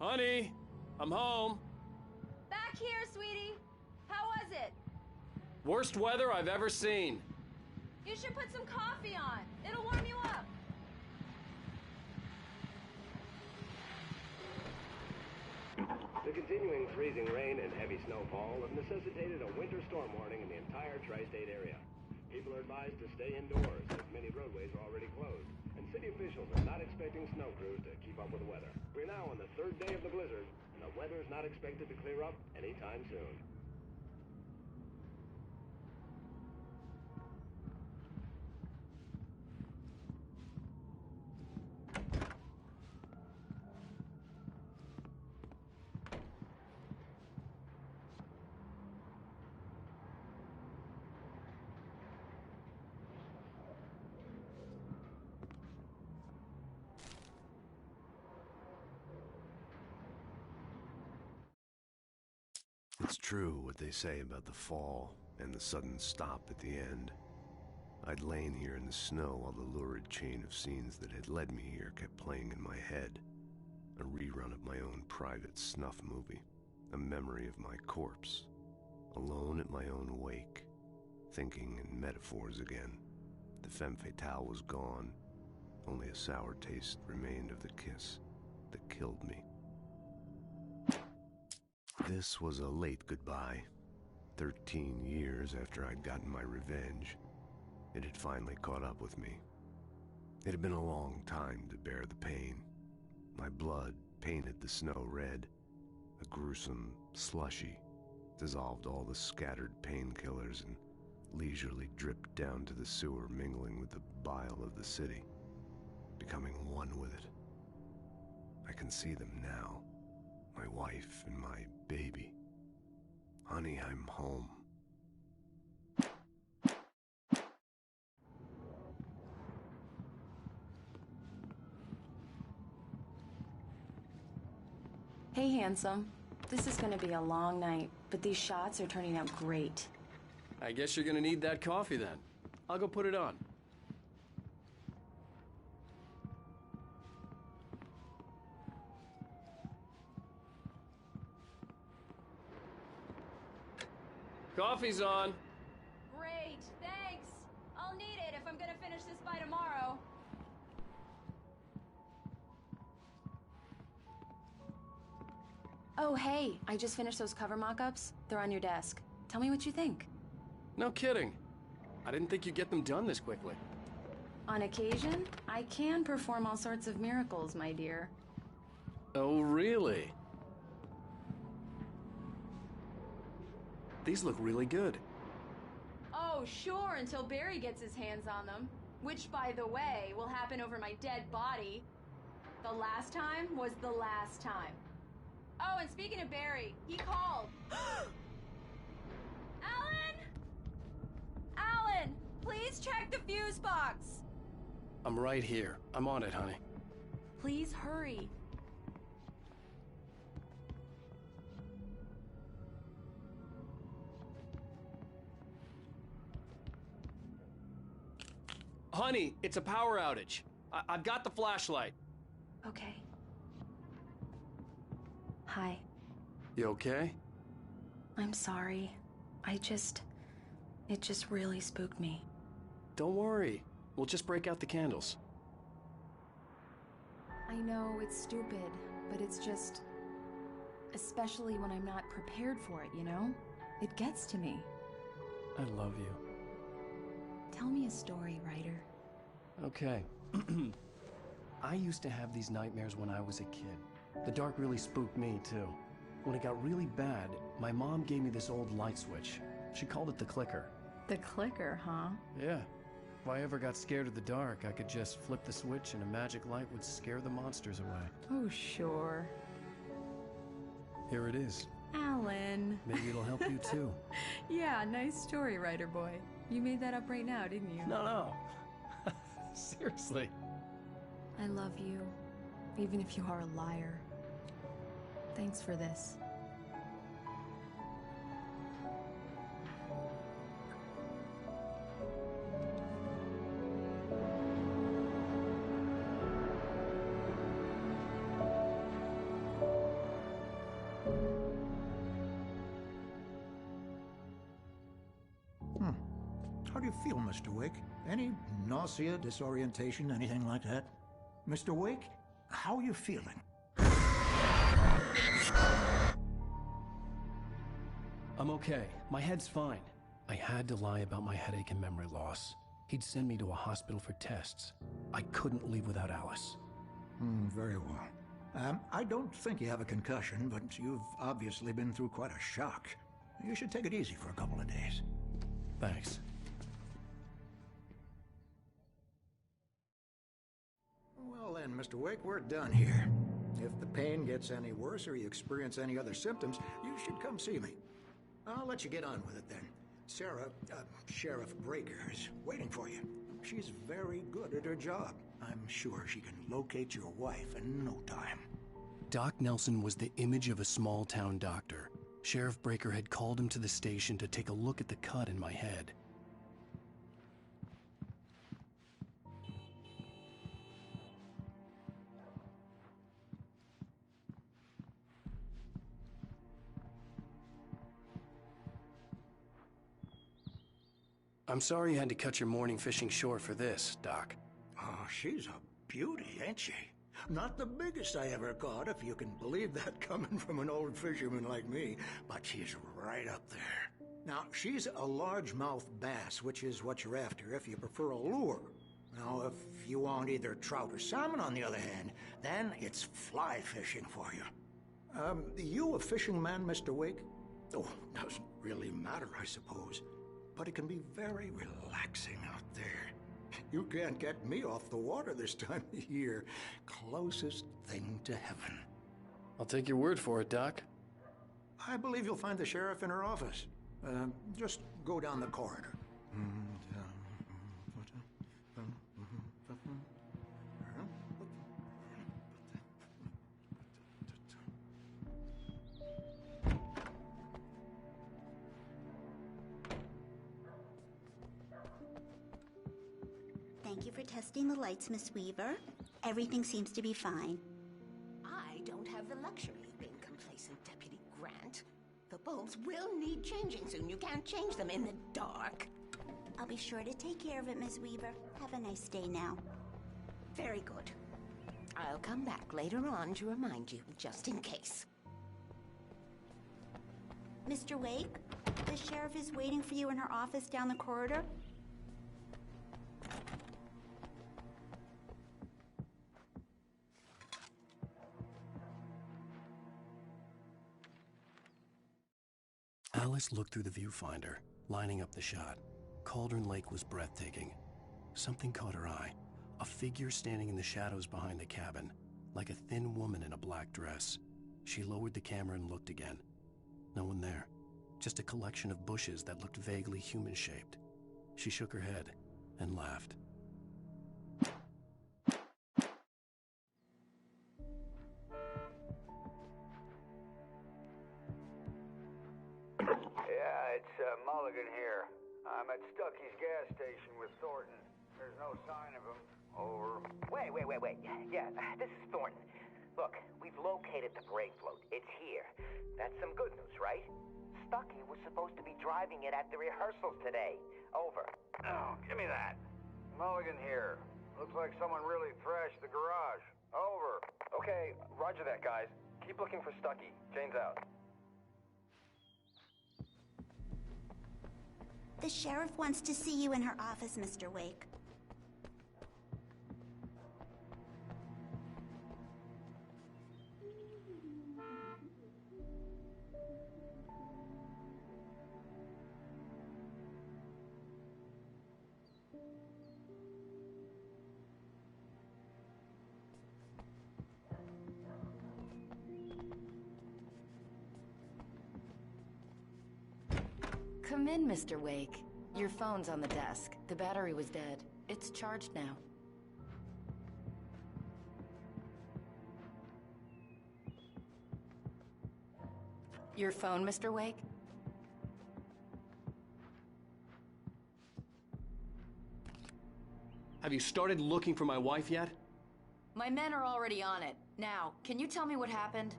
Honey, I'm home. Back here, sweetie. How was it? Worst weather I've ever seen. You should put some coffee on. It'll warm you up. The continuing freezing rain and heavy snowfall have necessitated a winter storm warning in the entire tri-state area. People are advised to stay indoors as many roadways are already closed, and city officials are not expecting snow crews to keep up with the weather. We're now on the third day of the blizzard, and the weather is not expected to clear up anytime soon. It's true what they say about the fall and the sudden stop at the end. I'd lain here in the snow while the lurid chain of scenes that had led me here kept playing in my head. A rerun of my own private snuff movie, a memory of my corpse, alone at my own wake, thinking in metaphors again. The femme fatale was gone, only a sour taste remained of the kiss that killed me. This was a late goodbye. 13 years after I'd gotten my revenge, it had finally caught up with me. It had been a long time to bear the pain. My blood painted the snow red. A gruesome slushy dissolved all the scattered painkillers and leisurely dripped down to the sewer, mingling with the bile of the city, becoming one with it. I can see them now. My wife and my baby. Honey, I'm home. Hey, handsome. This is gonna be a long night, but these shots are turning out great. I guess you're gonna need that coffee then. I'll go put it on. Coffee's on. Great, thanks. I'll need it if I'm gonna finish this by tomorrow. Oh, hey, I just finished those cover mock-ups. They're on your desk. Tell me what you think. No kidding. I didn't think you'd get them done this quickly. On occasion, I can perform all sorts of miracles, my dear. Oh, really? These look really good. Oh, sure, until Barry gets his hands on them. Which, by the way, will happen over my dead body. The last time was the last time. Oh, and speaking of Barry, he called. Alan! Alan! Please check the fuse box! I'm right here. I'm on it, honey. Please hurry. Honey, it's a power outage. I've got the flashlight. Okay. Hi. You okay? I'm sorry. It just really spooked me. Don't worry. We'll just break out the candles. I know it's stupid, but it's just... Especially when I'm not prepared for it, you know? It gets to me. I love you. Tell me a story, writer. Okay. I used to have these nightmares when I was a kid. The dark really spooked me, too. When it got really bad, my mom gave me this old light switch. She called it the clicker. The clicker, huh? Yeah. If I ever got scared of the dark, I could just flip the switch and a magic light would scare the monsters away. Oh, sure. Here it is. Alan. Maybe it'll help you, too. Yeah, nice story, writer boy. You made that up right now, didn't you? No. Seriously. I love you, even if you are a liar. Thanks for this. How do you feel, Mr. Wake? Any nausea, disorientation, anything like that? Mr. Wake, how are you feeling? I'm okay. My head's fine. I had to lie about my headache and memory loss. He'd send me to a hospital for tests. I couldn't leave without Alice. Very well. I don't think you have a concussion, but you've obviously been through quite a shock. You should take it easy for a couple of days. Thanks. Well then, Mr. Wake, we're done here. If the pain gets any worse or you experience any other symptoms, you should come see me. I'll let you get on with it then. Sarah, Sheriff Breaker, is waiting for you. She's very good at her job. I'm sure she can locate your wife in no time. Doc Nelson was the image of a small-town doctor. Sheriff Breaker had called him to the station to take a look at the cut in my head. I'm sorry you had to cut your morning fishing short for this, Doc. Oh, she's a beauty, ain't she? Not the biggest I ever caught, if you can believe that coming from an old fisherman like me, but she's right up there. Now, she's a largemouth bass, which is what you're after if you prefer a lure. Now, if you want either trout or salmon, on the other hand, then it's fly fishing for you. You a fishing man, Mr. Wake? Oh, doesn't really matter, I suppose. But it can be very relaxing out there. You can't get me off the water this time of year. Closest thing to heaven. I'll take your word for it, Doc. I believe you'll find the sheriff in her office. Just go down the corridor. Thank you for testing the lights, Miss Weaver. Everything seems to be fine. I don't have the luxury of being complacent, Deputy Grant. The bulbs will need changing soon. You can't change them in the dark. I'll be sure to take care of it, Miss Weaver. Have a nice day now. Very good. I'll come back later on to remind you, just in case. Mr. Wake, the sheriff is waiting for you in her office down the corridor. Alice looked through the viewfinder, lining up the shot. Cauldron Lake was breathtaking. Something caught her eye. A figure standing in the shadows behind the cabin, like a thin woman in a black dress. She lowered the camera and looked again. No one there. Just a collection of bushes that looked vaguely human-shaped. She shook her head and laughed. Yeah, it's Mulligan here. I'm at Stucky's gas station with Thornton. There's no sign of him. Over. Wait. Yeah, this is Thornton. Look, we've located the brake float. It's here. That's some good news, right? Stucky was supposed to be driving it at the rehearsals today. Over. Oh, give me that. Mulligan here. Looks like someone really thrashed the garage. Over. Okay, roger that, guys. Keep looking for Stucky. Jane's out. The sheriff wants to see you in her office, Mr. Wake. Come in, Mr. Wake. Your phone's on the desk. The battery was dead. It's charged now. Your phone, Mr. Wake? Have you started looking for my wife yet? My men are already on it. Now, can you tell me what happened?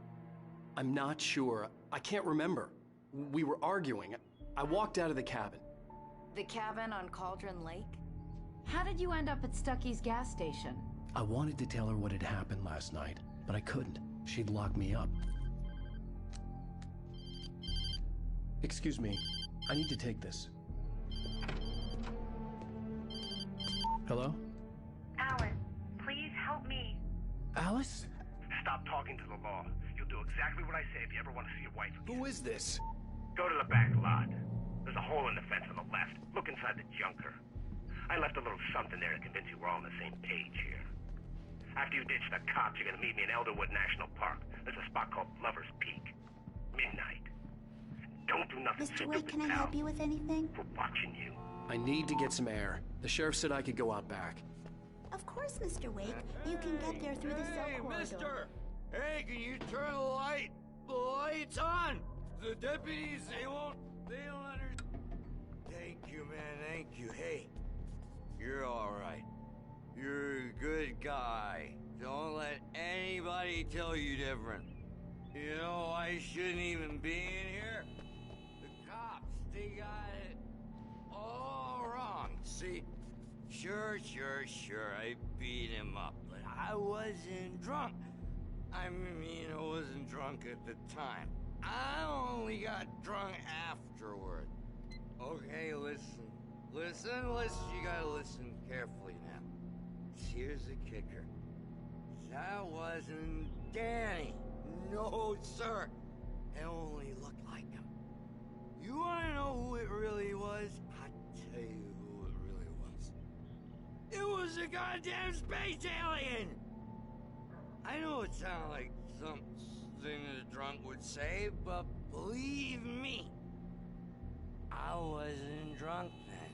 I'm not sure. I can't remember. We were arguing. I walked out of the cabin. The cabin on Cauldron Lake? How did you end up at Stucky's gas station? I wanted to tell her what had happened last night, but I couldn't. She'd lock me up. Excuse me, I need to take this. Hello? Alice, please help me. Alice? Stop talking to the law. You'll do exactly what I say if you ever want to see your wife again. Who is this? Go to the back lot. There's a hole in the fence on the left. Look inside the junker. I left a little something there to convince you we're all on the same page here. After you ditch the cops, you're gonna meet me in Elderwood National Park. There's a spot called Lover's Peak. Midnight. Don't do nothing Mr. stupid, Wade, can I pal. help you with anything? We're watching you. I need to get some air. The sheriff said I could go out back. Of course, Mr. Wake. You can get there through the cell corridor. Mister! Hey, can you turn the lights on? The deputies, they don't understand. Thank you, man, thank you. Hey, you're alright. You're a good guy. Don't let anybody tell you different. You know, I shouldn't even be in here. The cops, they got it all wrong. See? Sure, I beat him up, but I wasn't drunk. I mean, I wasn't drunk at the time. I only got drunk afterward. Okay, listen. You gotta listen carefully now. Here's the kicker. That wasn't Danny. No, sir. It only looked like him. You wanna know who it really was? I'll tell you who it really was. It was a goddamn space alien! I know it sounds like something a drunk would say, but believe me, I wasn't drunk then.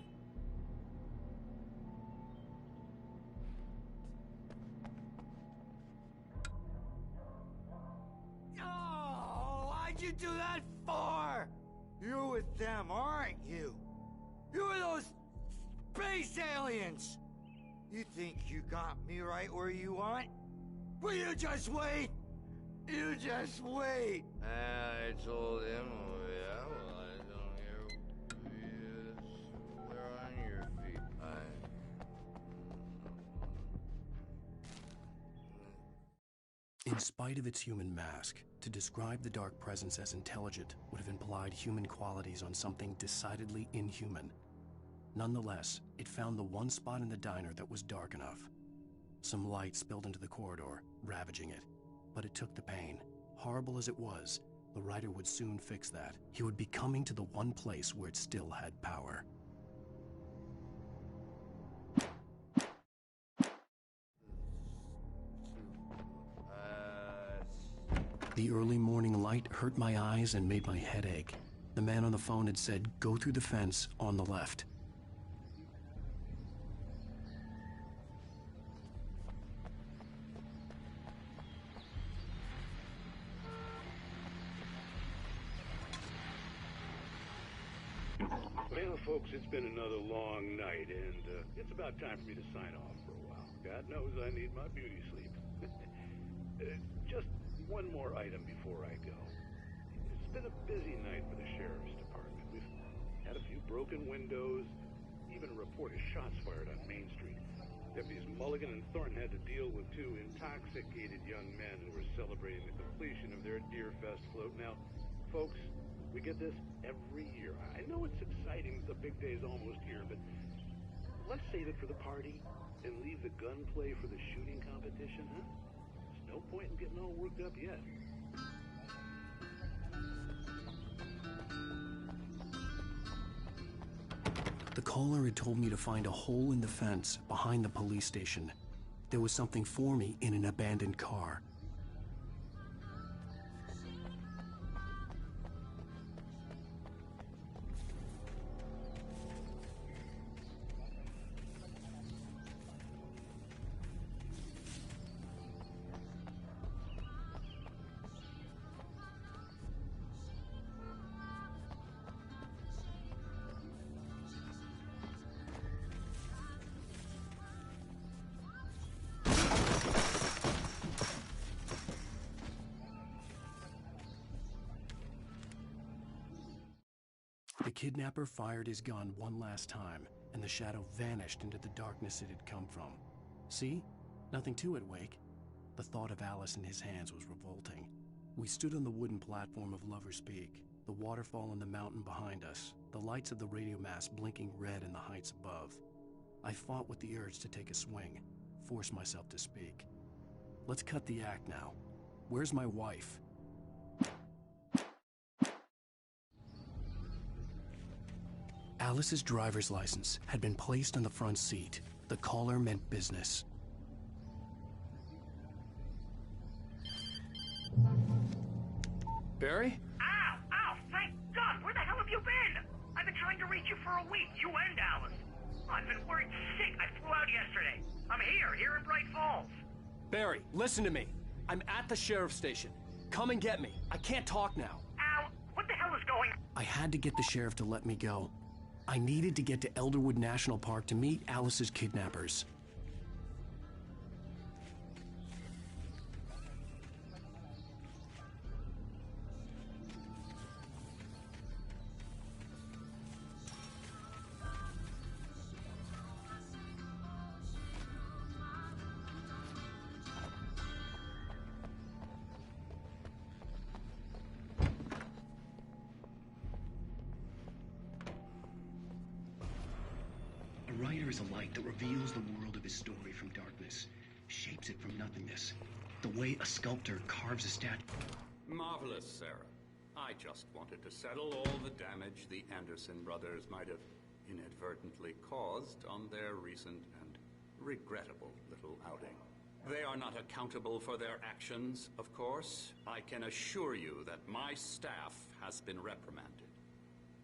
Oh, why'd you do that for? You're with them, aren't you? You're those space aliens! You think you got me right where you want? Will you just wait? You just wait! I told him, oh yeah, well, I don't hear swear on your feet. In spite of its human mask, to describe the dark presence as intelligent would have implied human qualities on something decidedly inhuman. Nonetheless, it found the one spot in the diner that was dark enough. Some light spilled into the corridor, ravaging it. But it took the pain. Horrible as it was, the writer would soon fix that. He would be coming to the one place where it still had power. The early morning light hurt my eyes and made my head ache. The man on the phone had said, "Go through the fence on the left." Well, folks, it's been another long night, and it's about time for me to sign off for a while. God knows I need my beauty sleep. Just one more item before I go. It's been a busy night for the Sheriff's Department. We've had a few broken windows, even a report of shots fired on Main Street. Deputies Mulligan and Thornton had to deal with two intoxicated young men who were celebrating the completion of their Deer Fest float. Now, folks, we get this every year. I know it's exciting, the big day's almost here, but let's save it for the party and leave the gunplay for the shooting competition, huh? There's no point in getting all worked up yet. The caller had told me to find a hole in the fence behind the police station. There was something for me in an abandoned car. kidnapper fired his gun one last time, and the shadow vanished into the darkness it had come from. See? Nothing to it, Wake. The thought of Alice in his hands was revolting. We stood on the wooden platform of Lover's Peak, the waterfall on the mountain behind us, the lights of the radio mast blinking red in the heights above. I fought with the urge to take a swing, force myself to speak. Let's cut the act now. Where's my wife? Alice's driver's license had been placed on the front seat. The caller meant business. Barry? Ow! Ow! Thank God! Where the hell have you been? I've been trying to reach you for a week, you and Alice. I've been worried sick. I flew out yesterday. I'm here in Bright Falls. Barry, listen to me. I'm at the sheriff's station. Come and get me. I can't talk now. Ow! What the hell is going on? I had to get the sheriff to let me go. I needed to get to Elderwood National Park to meet Alice's kidnappers. A writer is a light that reveals the world of his story from darkness, shapes it from nothingness, the way a sculptor carves a statue. Marvelous, Sarah. I just wanted to settle all the damage the Anderson brothers might have inadvertently caused on their recent and regrettable little outing. They are not accountable for their actions, of course. I can assure you that my staff has been reprimanded.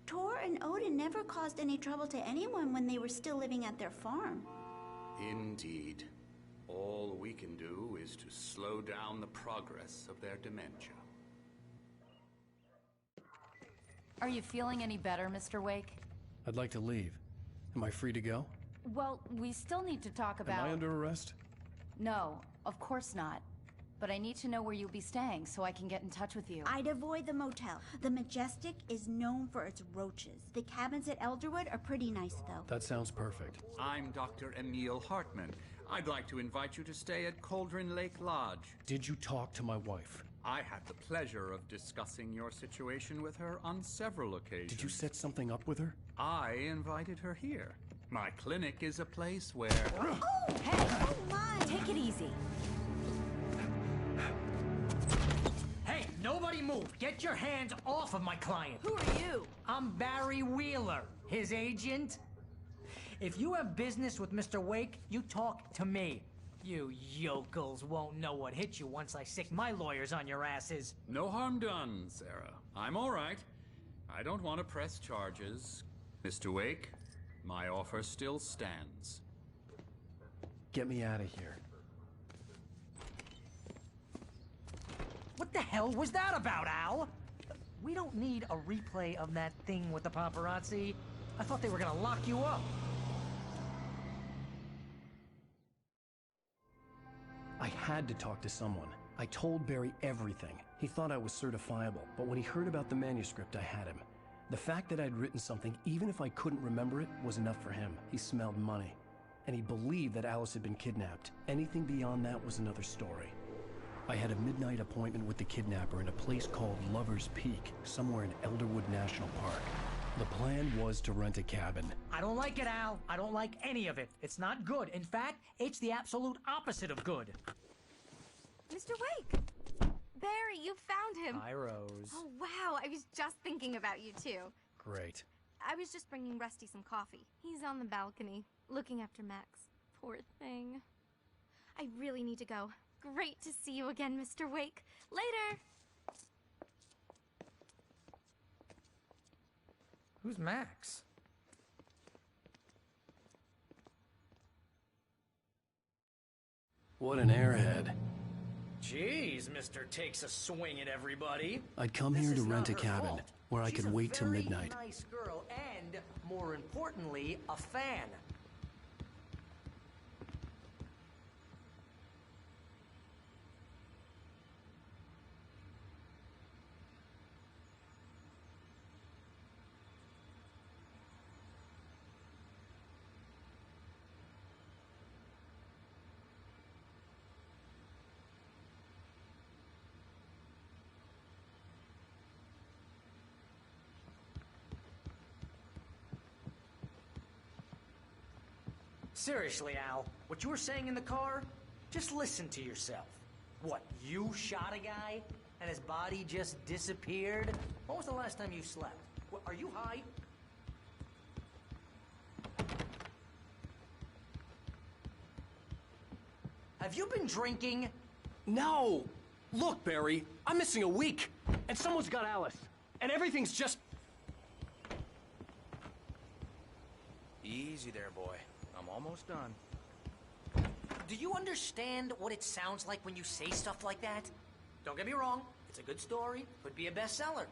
Tor and Odin never caused any trouble to anyone when they were still living at their farm. Indeed. All we can do is to slow down the progress of their dementia. Are you feeling any better, Mr. Wake? I'd like to leave. Am I free to go? Well, we still need to talk about... Am I under arrest? No, of course not. But I need to know where you'll be staying so I can get in touch with you. I'd avoid the motel. The Majestic is known for its roaches. The cabins at Elderwood are pretty nice, though. That sounds perfect. I'm Dr. Emil Hartman. I'd like to invite you to stay at Cauldron Lake Lodge. Did you talk to my wife? I had the pleasure of discussing your situation with her on several occasions. Did you set something up with her? I invited her here. My clinic is a place where... Oh, hey! Oh, my! Take it easy. Hey, nobody move! Get your hands off of my client! Who are you? I'm Barry Wheeler, his agent. If you have business with Mr. Wake, you talk to me. You yokels won't know what hit you once I sick my lawyers on your asses. No harm done, Sarah. I'm all right. I don't want to press charges. Mr. Wake, my offer still stands. Get me out of here. What the hell was that about, Al? We don't need a replay of that thing with the paparazzi. I thought they were gonna lock you up. I had to talk to someone. I told Barry everything. He thought I was certifiable, but when he heard about the manuscript, I had him. The fact that I'd written something, even if I couldn't remember it, was enough for him. He smelled money. And he believed that Alice had been kidnapped. Anything beyond that was another story. I had a midnight appointment with the kidnapper in a place called Lover's Peak, somewhere in Elderwood National Park. The plan was to rent a cabin. I don't like it, Al. I don't like any of it. It's not good. In fact, it's the absolute opposite of good. Mr. Wake! Barry, you found him! Hi, Rose. Oh, wow. I was just thinking about you, too. Great. I was just bringing Rusty some coffee. He's on the balcony, looking after Max. Poor thing. I really need to go. Great to see you again, Mr. Wake. Later! Who's Max? What an airhead. Jeez, Mr. Takes a swing at everybody. I'd come here to rent a cabin where I could wait till midnight. She's a very nice girl and, more importantly, a fan. Seriously, Al, what you were saying in the car, just listen to yourself. What, you shot a guy and his body just disappeared? When was the last time you slept? What, are you high? Have you been drinking? No! Look, Barry, I'm missing a week, and someone's got Alice, and everything's just... Easy there, boy. I'm almost done. Do you understand what it sounds like when you say stuff like that? Don't get me wrong, it's a good story, could be a bestseller.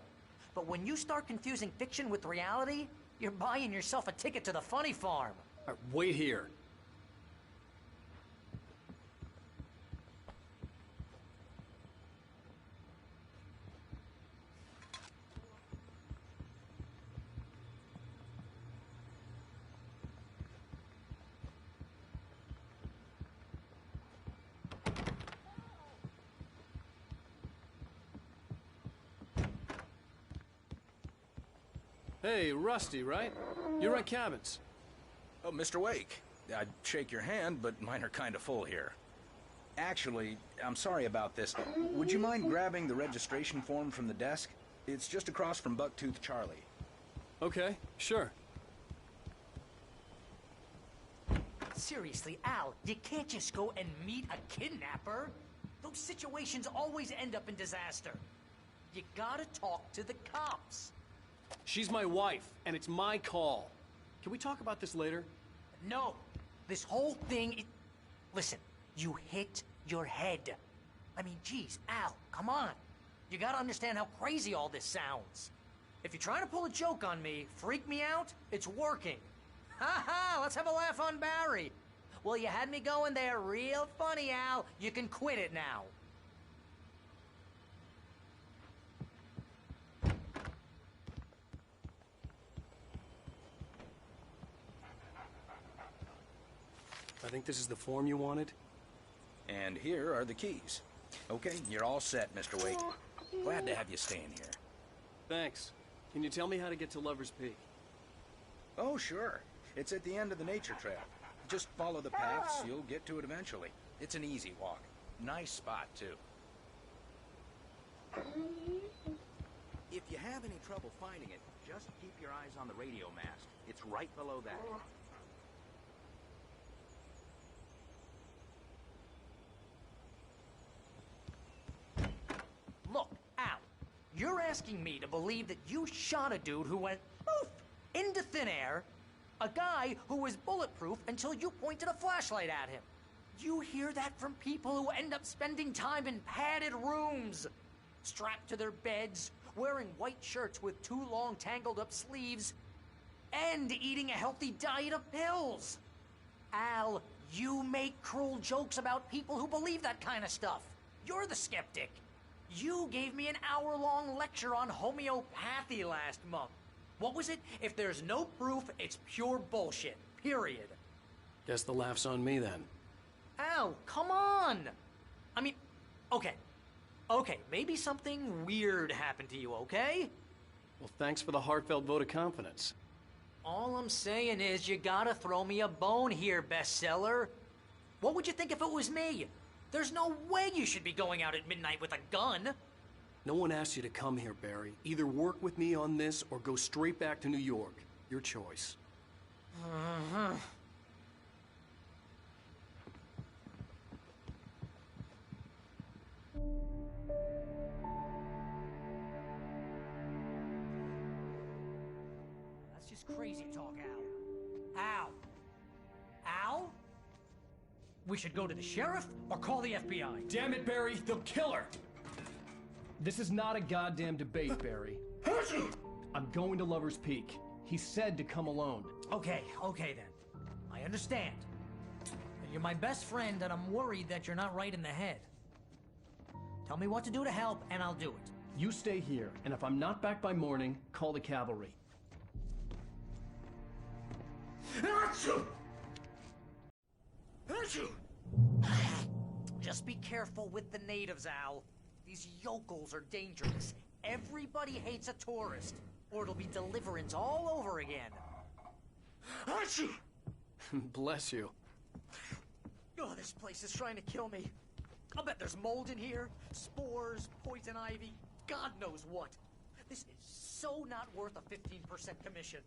But when you start confusing fiction with reality, you're buying yourself a ticket to the funny farm. All right, wait here. Hey, Rusty, right? You rent cabins. Oh, Mr. Wake. I'd shake your hand, but mine are kind of full here. Actually, I'm sorry about this. Would you mind grabbing the registration form from the desk? It's just across from Bucktooth Charlie. Okay, sure. Seriously, Al, you can't just go and meet a kidnapper. Those situations always end up in disaster. You gotta talk to the cops. She's my wife, and it's my call. Can we talk about this later? No. This whole thing... Listen, you hit your head. I mean, geez, Al, come on. You gotta understand how crazy all this sounds. If you're trying to pull a joke on me, freak me out, it's working. Ha ha, let's have a laugh on Barry. Well, you had me going there real funny, Al. You can quit it now. I think this is the form you wanted. And here are the keys. Okay, you're all set, Mr. Wake. Glad to have you staying here. Thanks. Can you tell me how to get to Lover's Peak? Oh, sure. It's at the end of the nature trail. Just follow the paths, you'll get to it eventually. It's an easy walk. Nice spot, too. If you have any trouble finding it, just keep your eyes on the radio mast. It's right below that. Look, Al, you're asking me to believe that you shot a dude who went poof into thin air, a guy who was bulletproof until you pointed a flashlight at him. You hear that from people who end up spending time in padded rooms, strapped to their beds, wearing white shirts with too long tangled up sleeves, and eating a healthy diet of pills. Al, you make cruel jokes about people who believe that kind of stuff. You're the skeptic. You gave me an hour-long lecture on homeopathy last month. What was it? If there's no proof, it's pure bullshit. Period. Guess the laugh's on me then. Al, come on! I mean, okay. Okay, maybe something weird happened to you, okay? Well, thanks for the heartfelt vote of confidence. All I'm saying is you gotta throw me a bone here, bestseller. What would you think if it was me? There's no way you should be going out at midnight with a gun. No one asked you to come here, Barry. Either work with me on this or go straight back to New York. Your choice. That's just crazy talk, Al. Al? Al? We should go to the sheriff or call the FBI. Damn it, Barry, they'll kill her! This is not a goddamn debate, Barry. I'm going to Lover's Peak. He said to come alone. Okay then. I understand. You're my best friend and I'm worried that you're not right in the head. Tell me what to do to help and I'll do it. You stay here, and if I'm not back by morning, call the cavalry. Just be careful with the natives, Al. These yokels are dangerous. Everybody hates a tourist, or it'll be Deliverance all over again. Bless you. Oh, this place is trying to kill me. I'll bet there's mold in here, spores, poison ivy, God knows what. This is so not worth a 15% commission.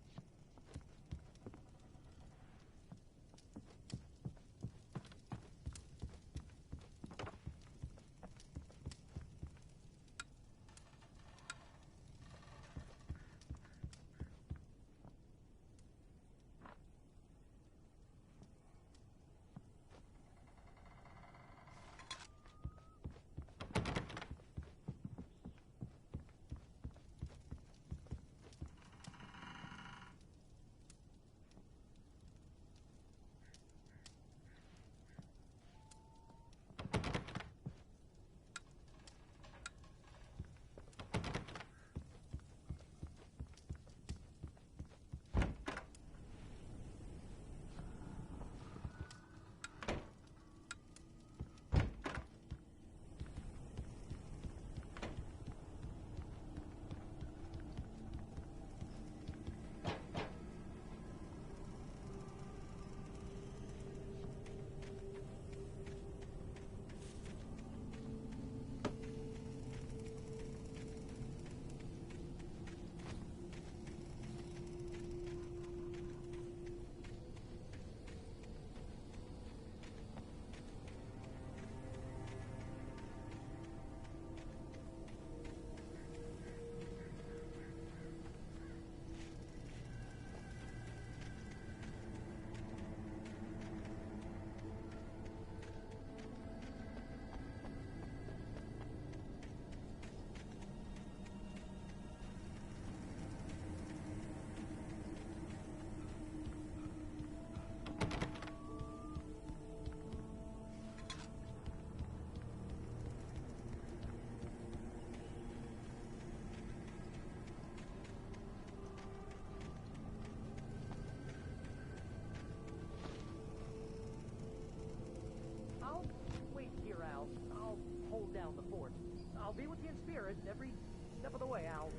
I'll wait here, Al. I'll hold down the fort. I'll be with you in spirit every step of the way, Al.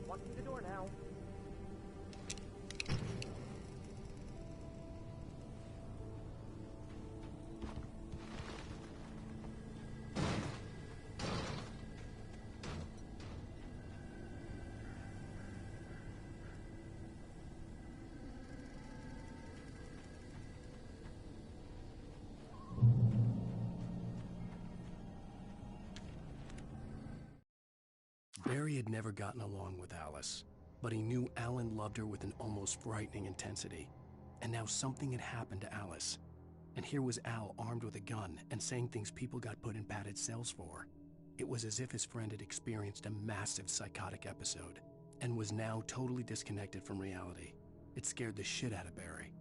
Walk through the door now. Barry had never gotten along with Alice, but he knew Alan loved her with an almost frightening intensity. And now something had happened to Alice. And here was Al armed with a gun and saying things people got put in padded cells for. It was as if his friend had experienced a massive psychotic episode and was now totally disconnected from reality. It scared the shit out of Barry.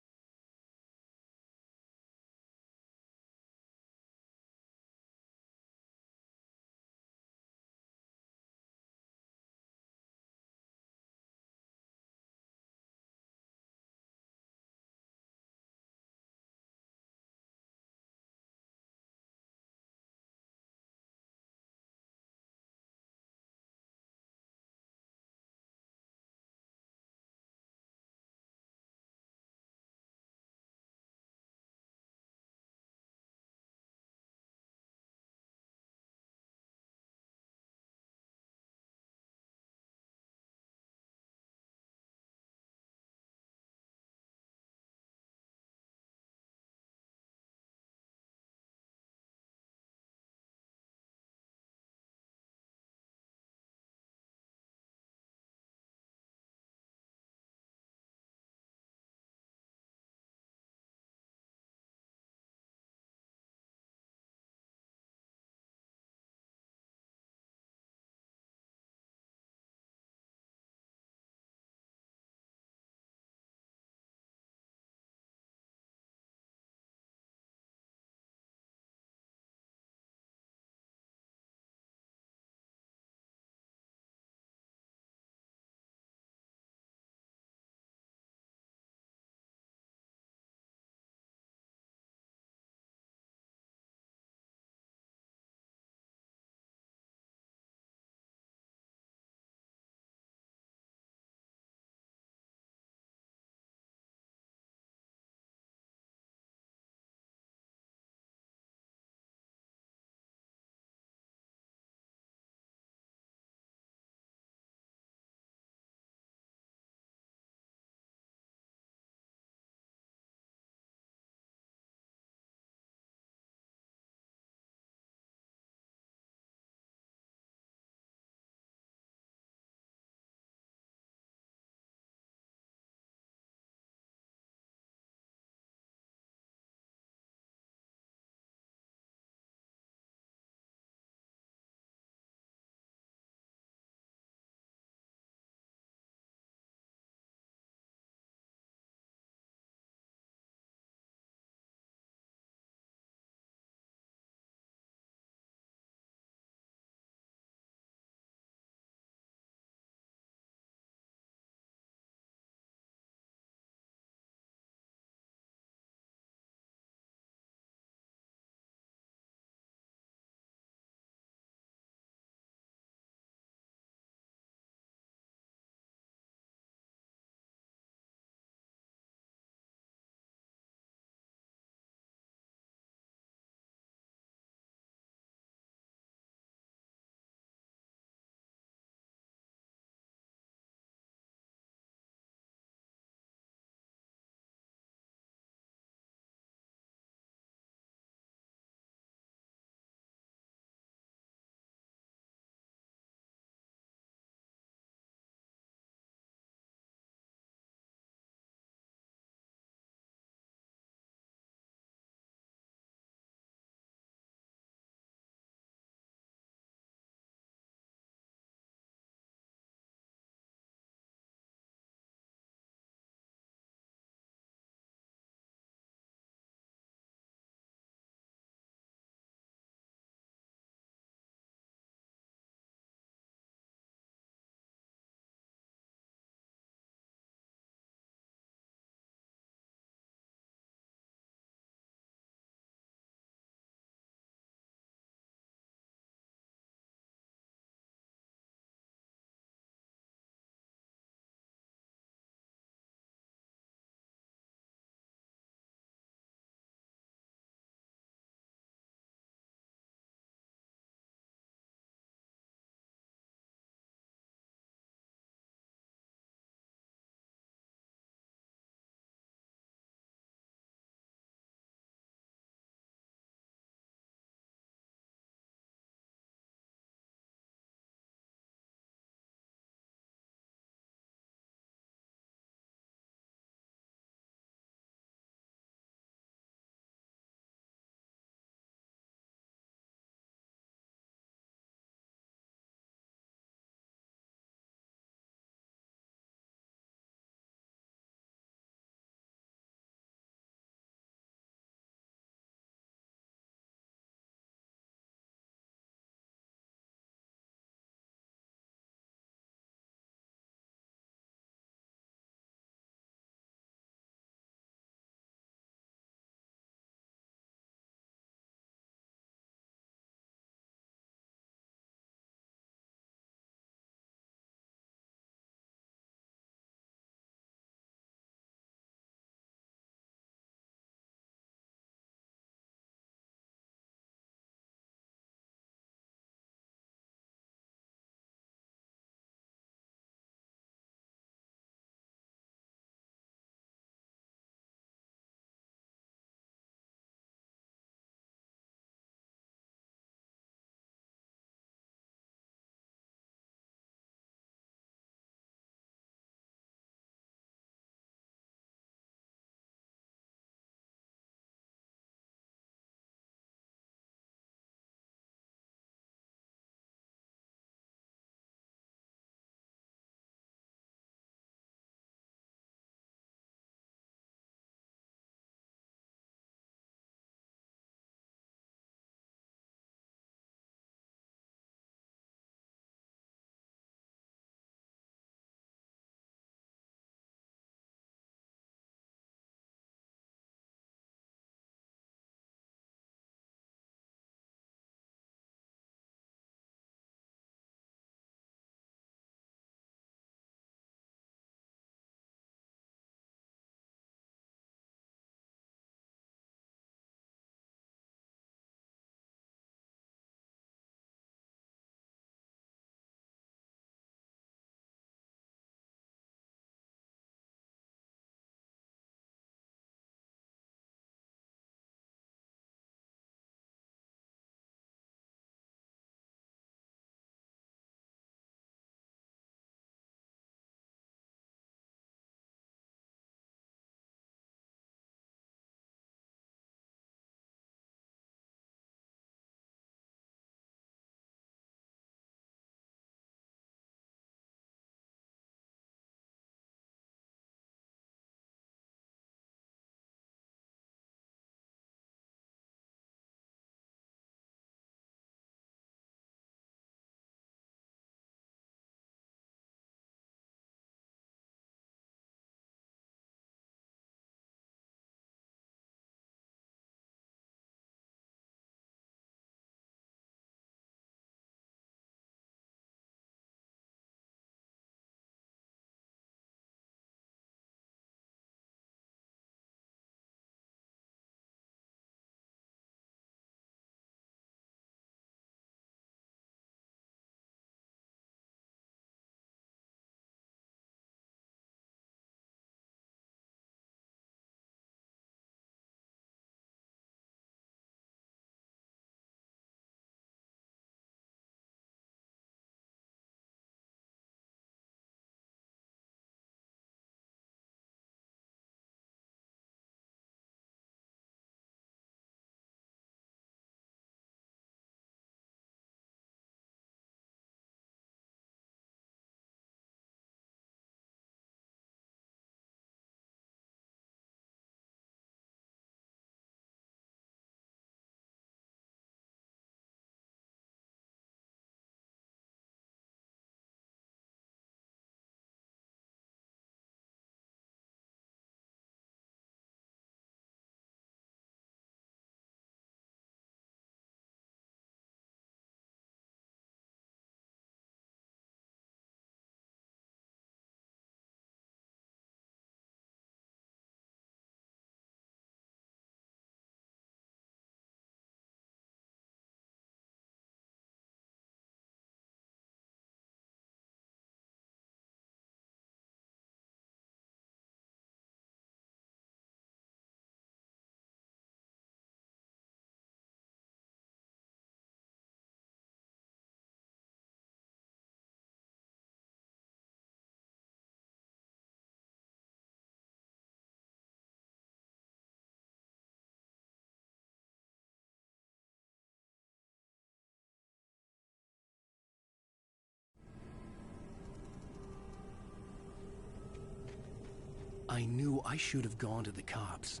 I knew I should have gone to the cops.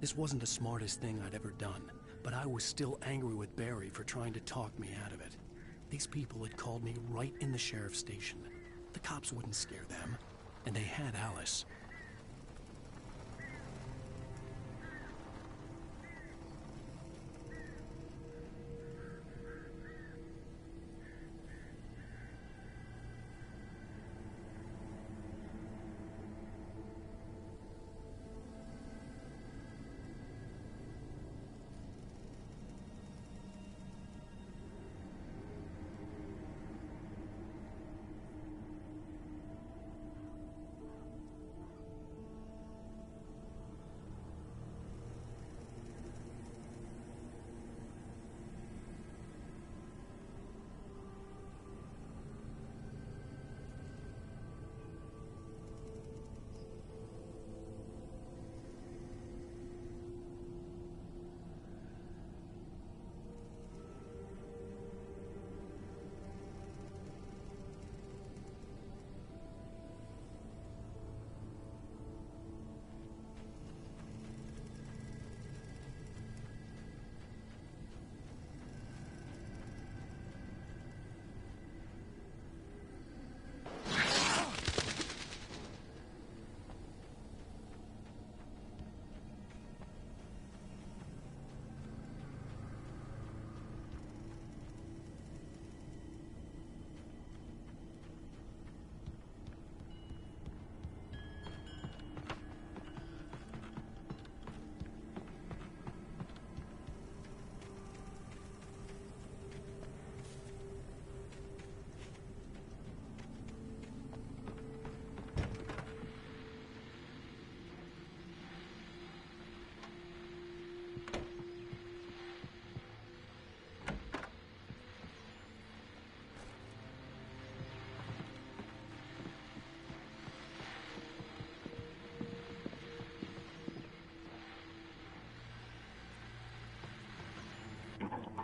This wasn't the smartest thing I'd ever done, but I was still angry with Barry for trying to talk me out of it. These people had called me right in the sheriff's station. The cops wouldn't scare them, and they had Alice.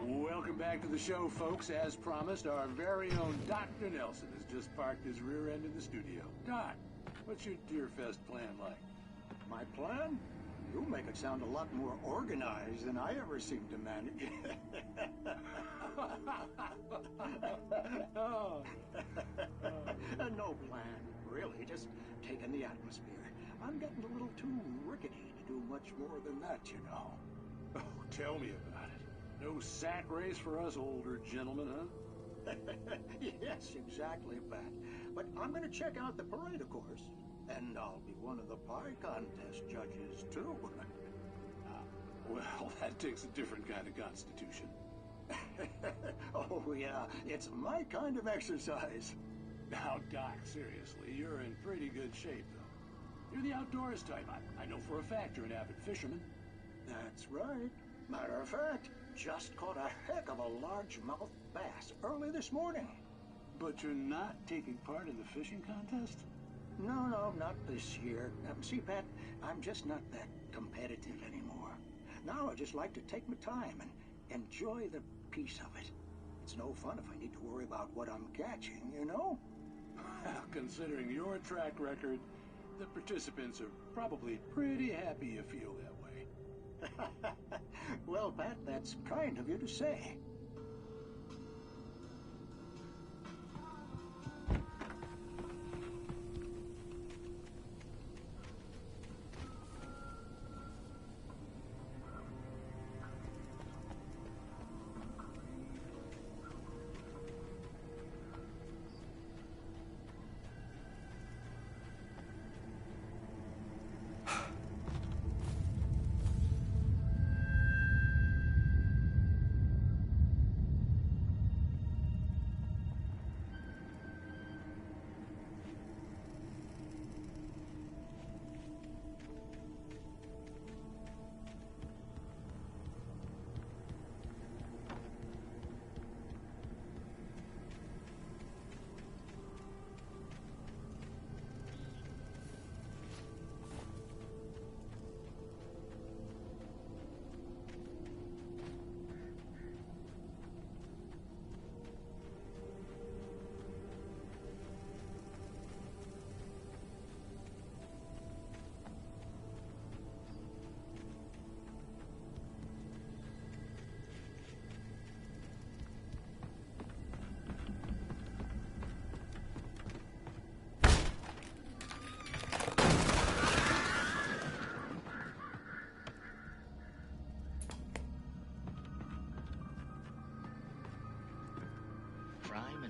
Welcome back to the show, folks. As promised, our very own Dr. Nelson has just parked his rear end in the studio. Doc, what's your Deerfest plan like? My plan? You make it sound a lot more organized than I ever seem to manage. No plan, really. Just taking the atmosphere. I'm getting a little too rickety to do much more than that, you know. Oh, tell me about it. No sack race for us older gentlemen, huh? Yes, exactly, Pat. But I'm going to check out the parade, of course. And I'll be one of the pie contest judges, too. Well, that takes a different kind of constitution. Oh, yeah. It's my kind of exercise. Now, Doc, seriously, you're in pretty good shape, though. You're the outdoors type. I know for a fact you're an avid fisherman. That's right. Matter of fact, just caught a heck of a largemouth bass early this morning. But you're not taking part in the fishing contest? No, not this year. See, Pat, I'm just not that competitive anymore. Now I just like to take my time and enjoy the peace of it. It's no fun if I need to worry about what I'm catching, you know? Well, considering your track record, the participants are probably pretty happy you feel that way. Well, Pat, that's kind of you to say.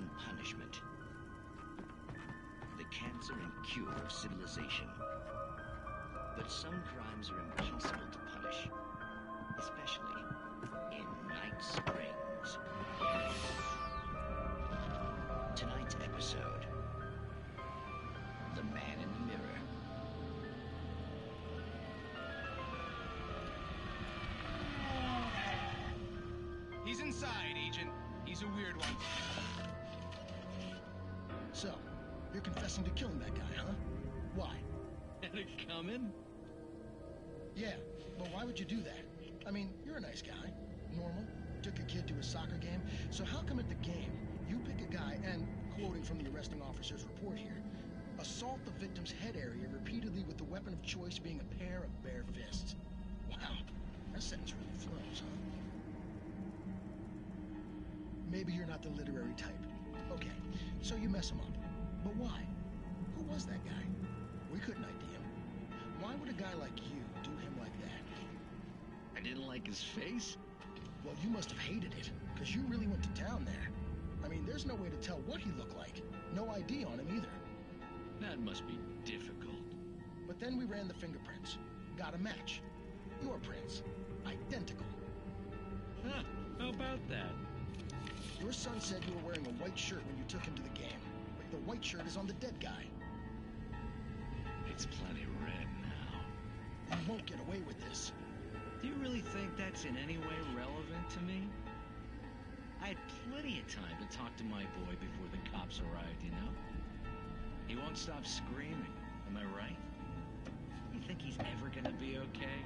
and punishment. The cancer and cure of civilization. But some crimes are impossible to punish, especially in Night Springs. Tonight's episode, The Man in the Mirror. He's inside, Agent. He's a weird one. So, you're confessing to killing that guy, huh? Why? Had it coming? Yeah, but why would you do that? I mean, you're a nice guy. Normal. Took your kid to a soccer game. So how come at the game, you pick a guy and, quoting from the arresting officer's report here, assault the victim's head area repeatedly with the weapon of choice being a pair of bare fists? Wow, that sentence really flows, huh? Maybe you're not the literary type. Okay, so you mess him up. But why? Who was that guy? We couldn't ID him. Why would a guy like you do him like that? I didn't like his face? Well, you must have hated it, because you really went to town there. I mean, there's no way to tell what he looked like. No ID on him either. That must be difficult. But then we ran the fingerprints. Got a match. Your prints. Identical. Huh, how about that? Your son said you were wearing a white shirt when you took him to the game. But the white shirt is on the dead guy. It's plenty red now. You won't get away with this. Do you really think that's in any way relevant to me? I had plenty of time to talk to my boy before the cops arrived, you know? He won't stop screaming, am I right? You think he's ever gonna be okay?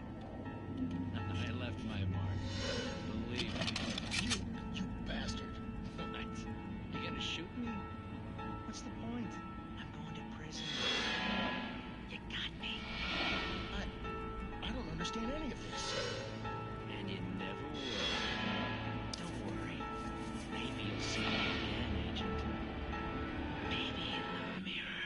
I left my mark. Believe me. You bastard. What? You gonna shoot me? What's the point? I'm going to prison. You got me. I don't understand any of this. And you never will. Don't worry. Maybe you'll see me again, Agent. Maybe in the mirror.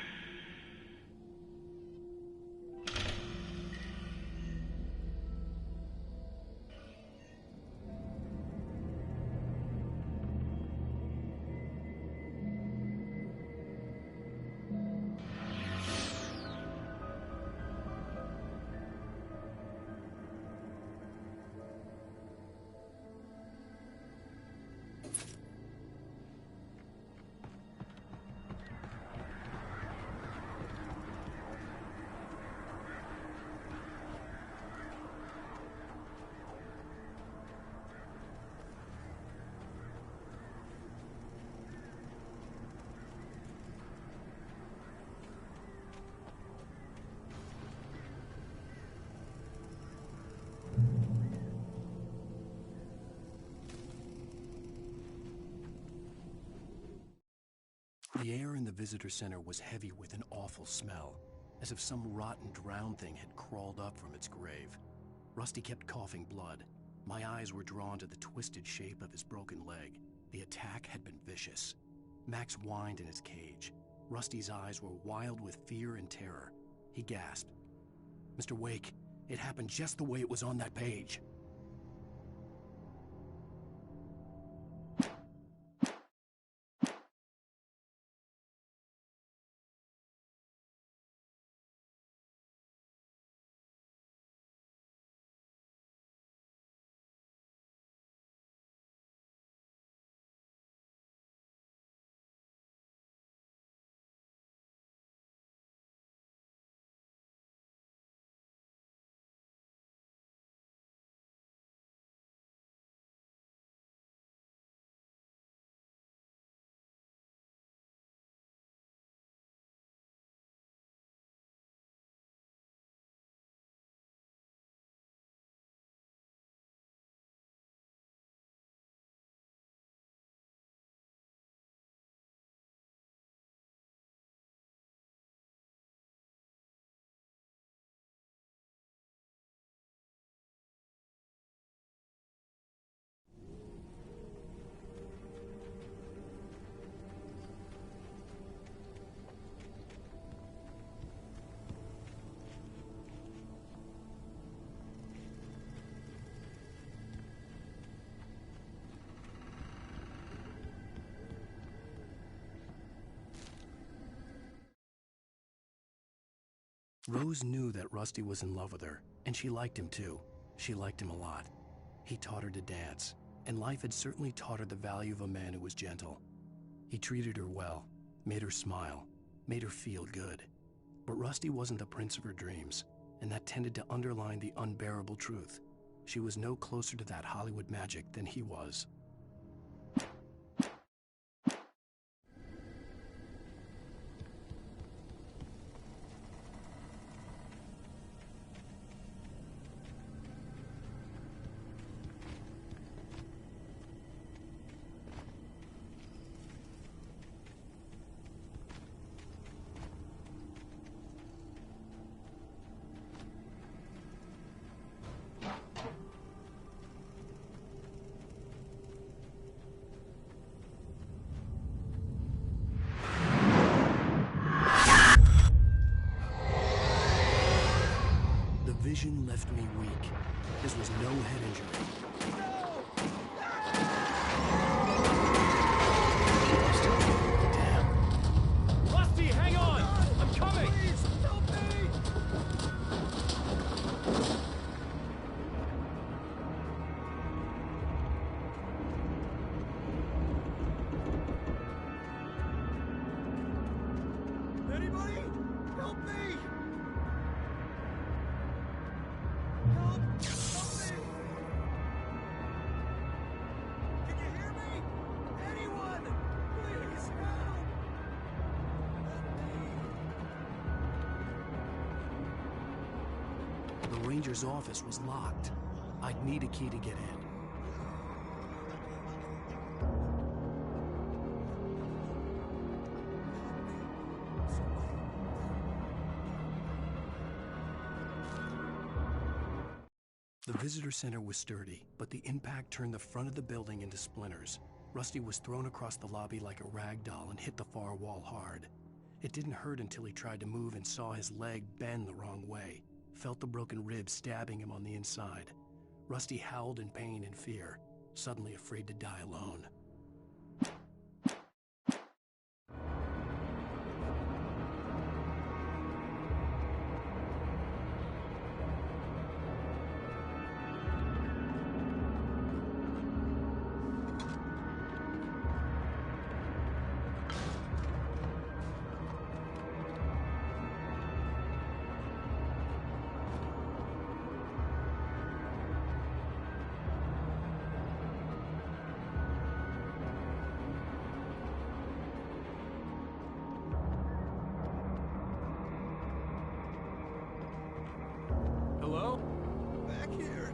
The air in the visitor center was heavy with an awful smell, as if some rotten drowned thing had crawled up from its grave. Rusty kept coughing blood. My eyes were drawn to the twisted shape of his broken leg. The attack had been vicious. Max whined in his cage. Rusty's eyes were wild with fear and terror. He gasped. "Mr. Wake, it happened just the way it was on that page." Rose knew that Rusty was in love with her, and she liked him too. She liked him a lot. He taught her to dance, and life had certainly taught her the value of a man who was gentle. He treated her well, made her smile, made her feel good. But Rusty wasn't the prince of her dreams, and that tended to underline the unbearable truth. She was no closer to that Hollywood magic than he was. The vision left me weak. This was no head injury. Damn. Rusty, hang on! I'm coming! Please, help me! Anybody? Help me! Help! Help me! Can you hear me? Anyone! Please help! The ranger's office was locked. I'd need a key to get in. The visitor center was sturdy, but the impact turned the front of the building into splinters. Rusty was thrown across the lobby like a rag doll and hit the far wall hard. It didn't hurt until he tried to move and saw his leg bend the wrong way, felt the broken ribs stabbing him on the inside. Rusty howled in pain and fear, suddenly afraid to die alone. Hello? Back here!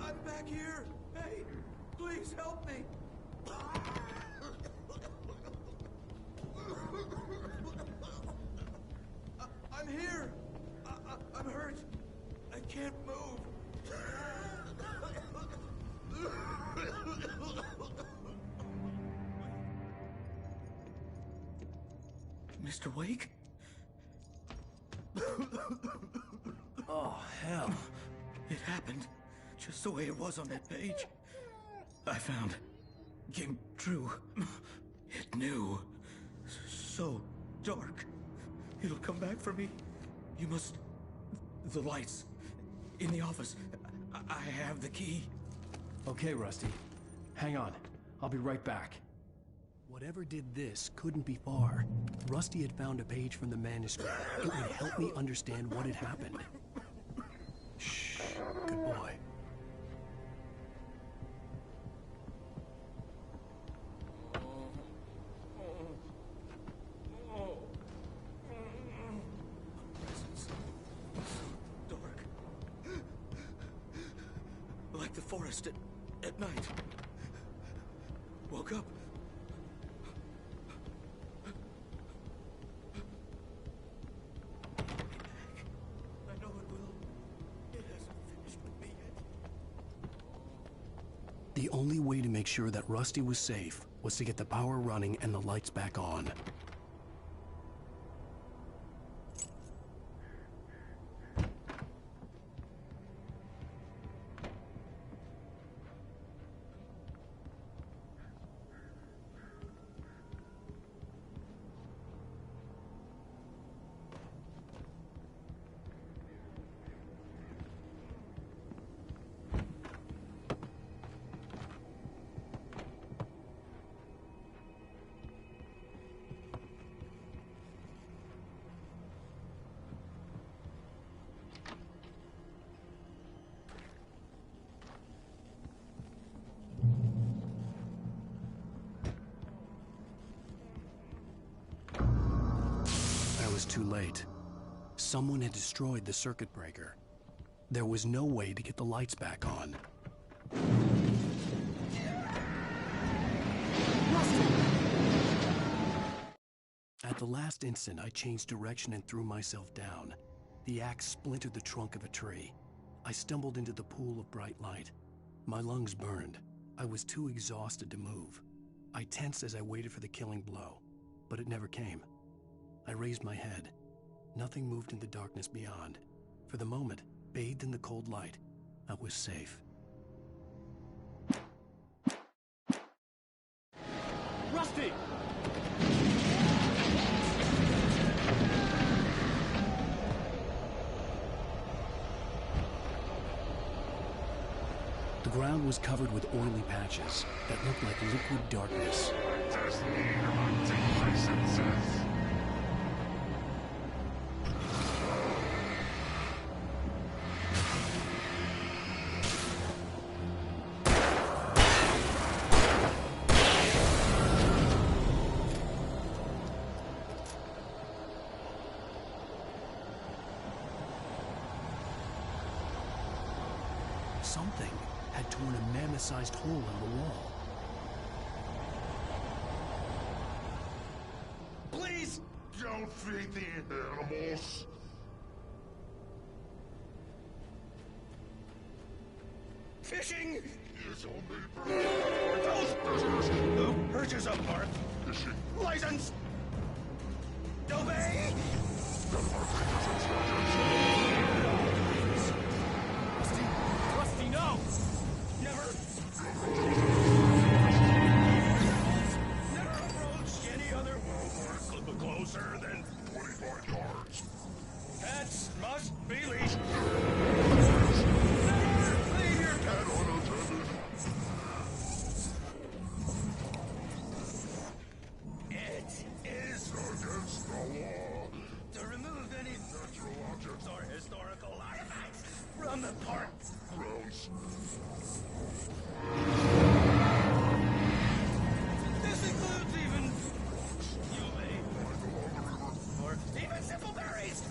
I'm back here! Hey, please help me! I'm here! I'm hurt! I can't move! Mr. Wake? Oh, hell. It happened just the way it was on that page. I found. Came true. It knew. So dark. It'll come back for me. You must. The lights. In the office. I have the key. Okay, Rusty. Hang on. I'll be right back. Whatever did this couldn't be far. Rusty had found a page from the manuscript. It would help me understand what had happened. Shh. Good boy. Dark. Like the forest at night. Woke up. I know it will. It hasn't finished with me yet. The only way to make sure that Rusty was safe was to get the power running and the lights back on. was too late. Someone had destroyed the circuit breaker. There was no way to get the lights back on. At the last instant, I changed direction and threw myself down. The axe splintered the trunk of a tree. I stumbled into the pool of bright light. My lungs burned. I was too exhausted to move. I tensed as I waited for the killing blow, but it never came. I raised my head. Nothing moved in the darkness beyond. For the moment, bathed in the cold light, I was safe. Rusty! The ground was covered with oily patches that looked like liquid darkness. Just need hunting licenses. Something had torn a mammoth-sized hole in the wall. Please don't feed the animals. Fishing! It's only Who purchase a park? Fishing. License! Obey! Rusty, no! Never approach any other world closer than 25 yards. pets must be leashed. Never leave your pet unattended. It is Against the law. to remove any Natural objects or historical artifacts from the park. grounds. This includes even humane or even simple berries.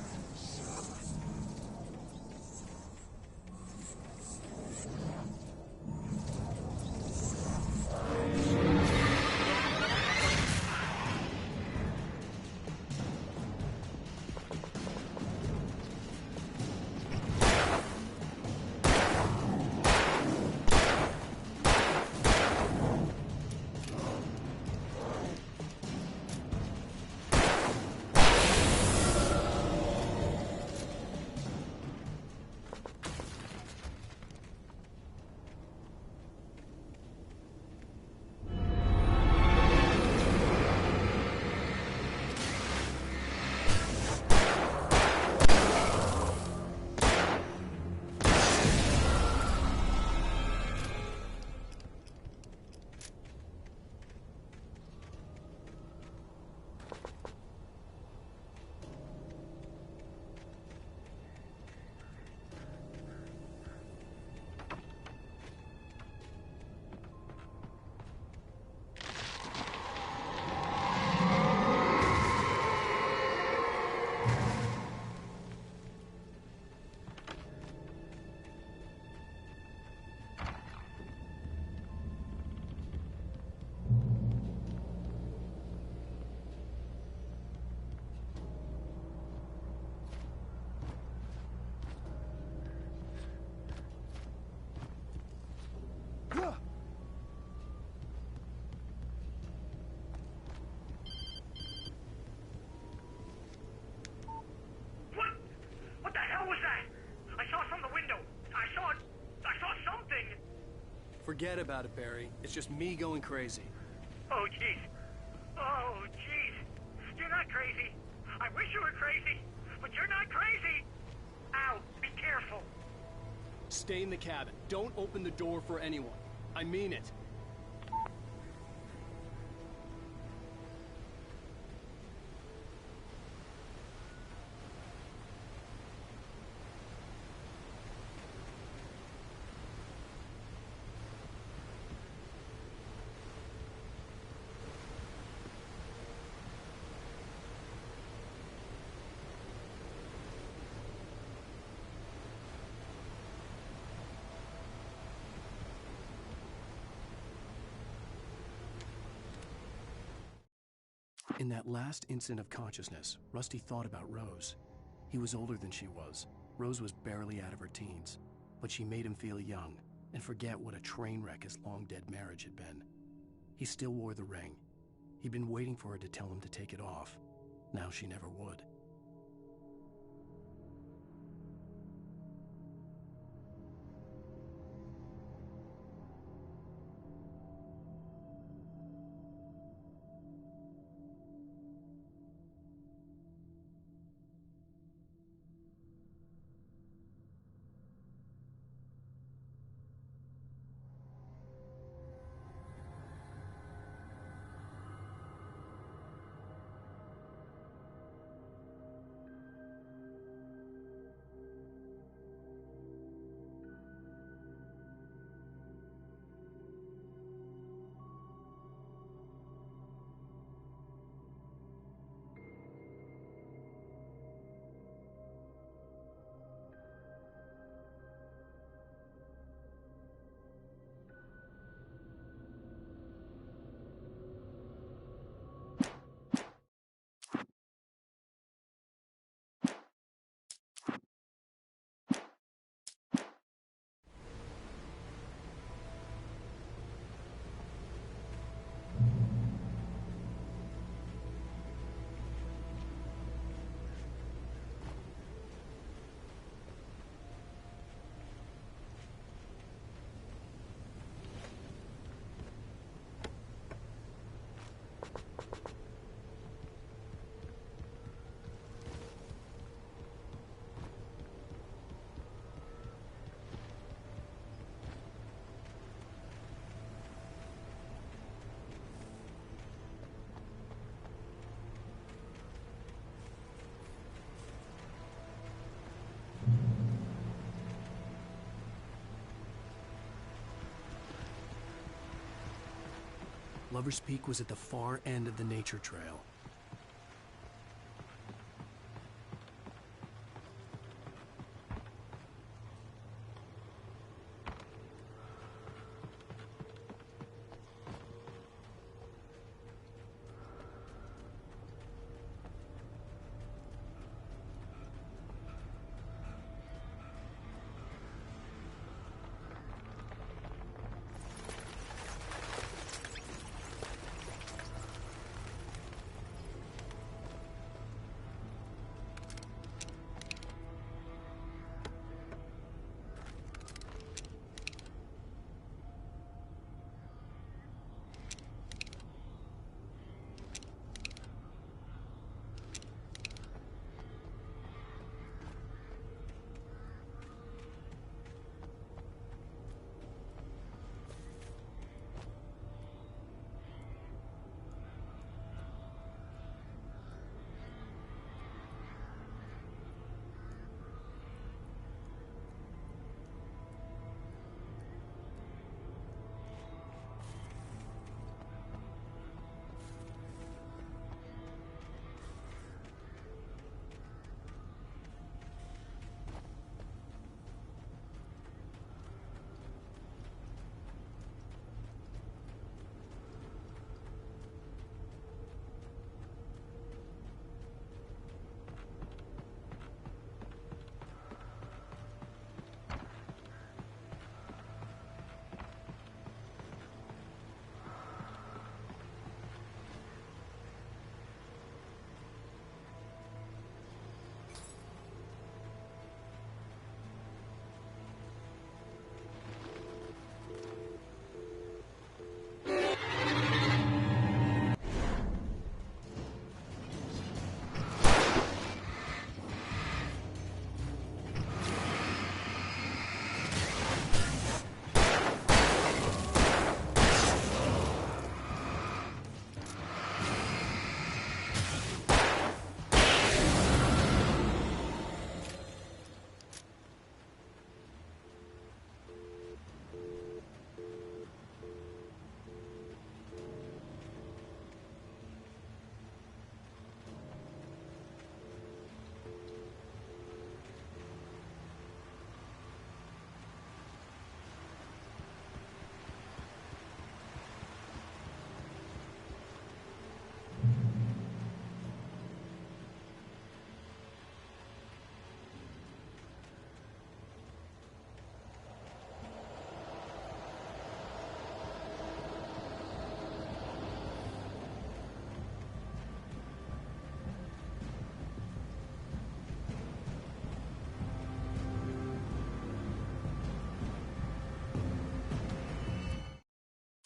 What the hell was that? I saw from the window. I saw something. Forget about it, Barry. It's just me going crazy. Oh, jeez. Oh, jeez. You're not crazy. I wish you were crazy, but you're not crazy. Ow, be careful. Stay in the cabin. Don't open the door for anyone. I mean it. In that last instant of consciousness, Rusty thought about Rose. He was older than she was. Rose was barely out of her teens, but she made him feel young and forget what a train wreck his long-dead marriage had been. He still wore the ring. He'd been waiting for her to tell him to take it off. Now she never would. Lover's Peak was at the far end of the nature trail.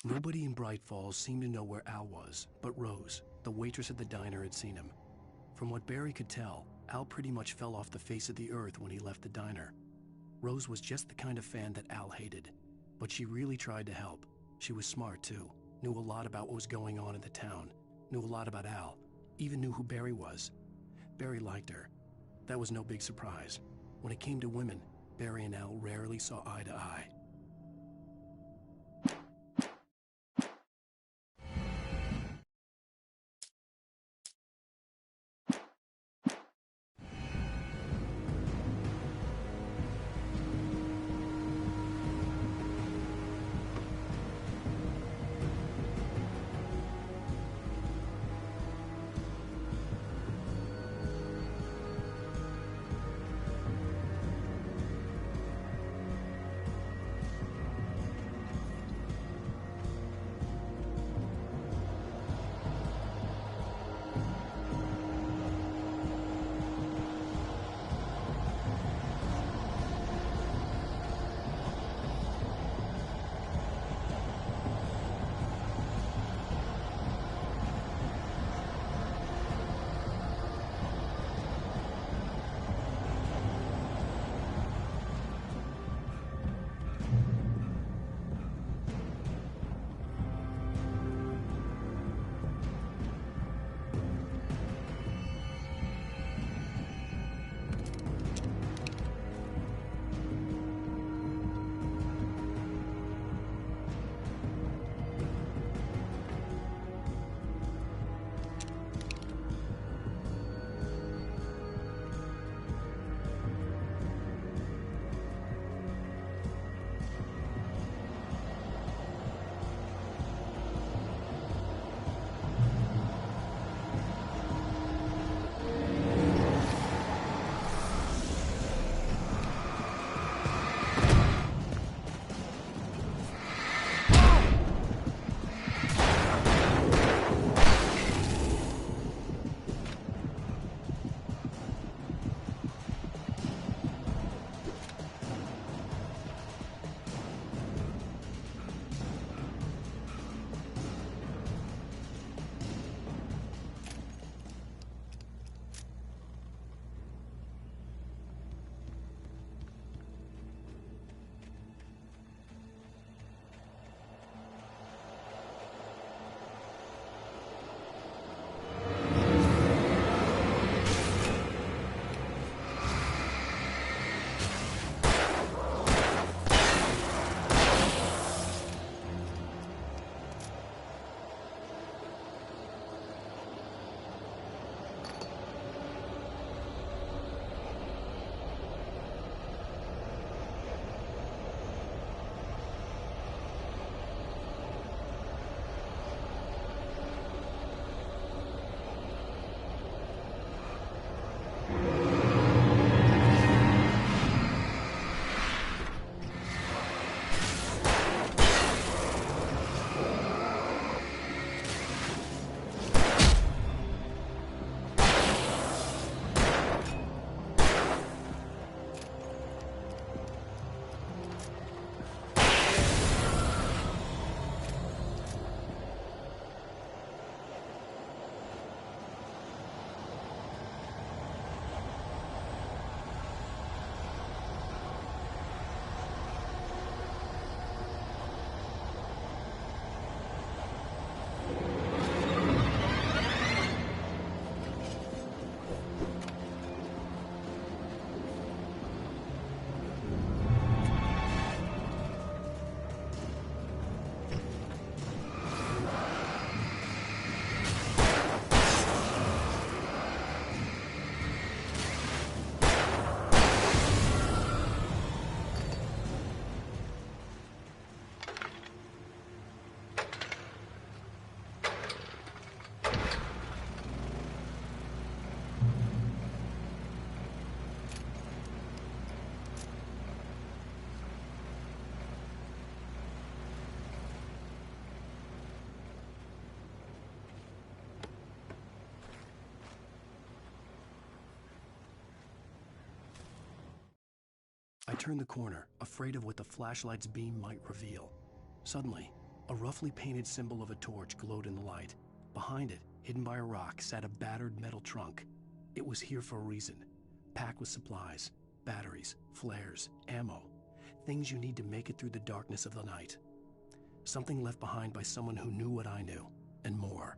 Nobody in Bright Falls seemed to know where Al was, but Rose, the waitress at the diner, had seen him. From what Barry could tell, Al pretty much fell off the face of the earth when he left the diner. Rose was just the kind of fan that Al hated, but she really tried to help. She was smart, too, knew a lot about what was going on in the town, knew a lot about Al, even knew who Barry was. Barry liked her. That was no big surprise. When it came to women, Barry and Al rarely saw eye to eye. I turned the corner, afraid of what the flashlight's beam might reveal. Suddenly, A roughly painted symbol of a torch glowed in the light. Behind it, hidden by a rock, sat a battered metal trunk. It was here for a reason, packed with supplies, batteries, flares, ammo, things you need to make it through the darkness of the night. Something left behind by someone who knew what I knew, and more.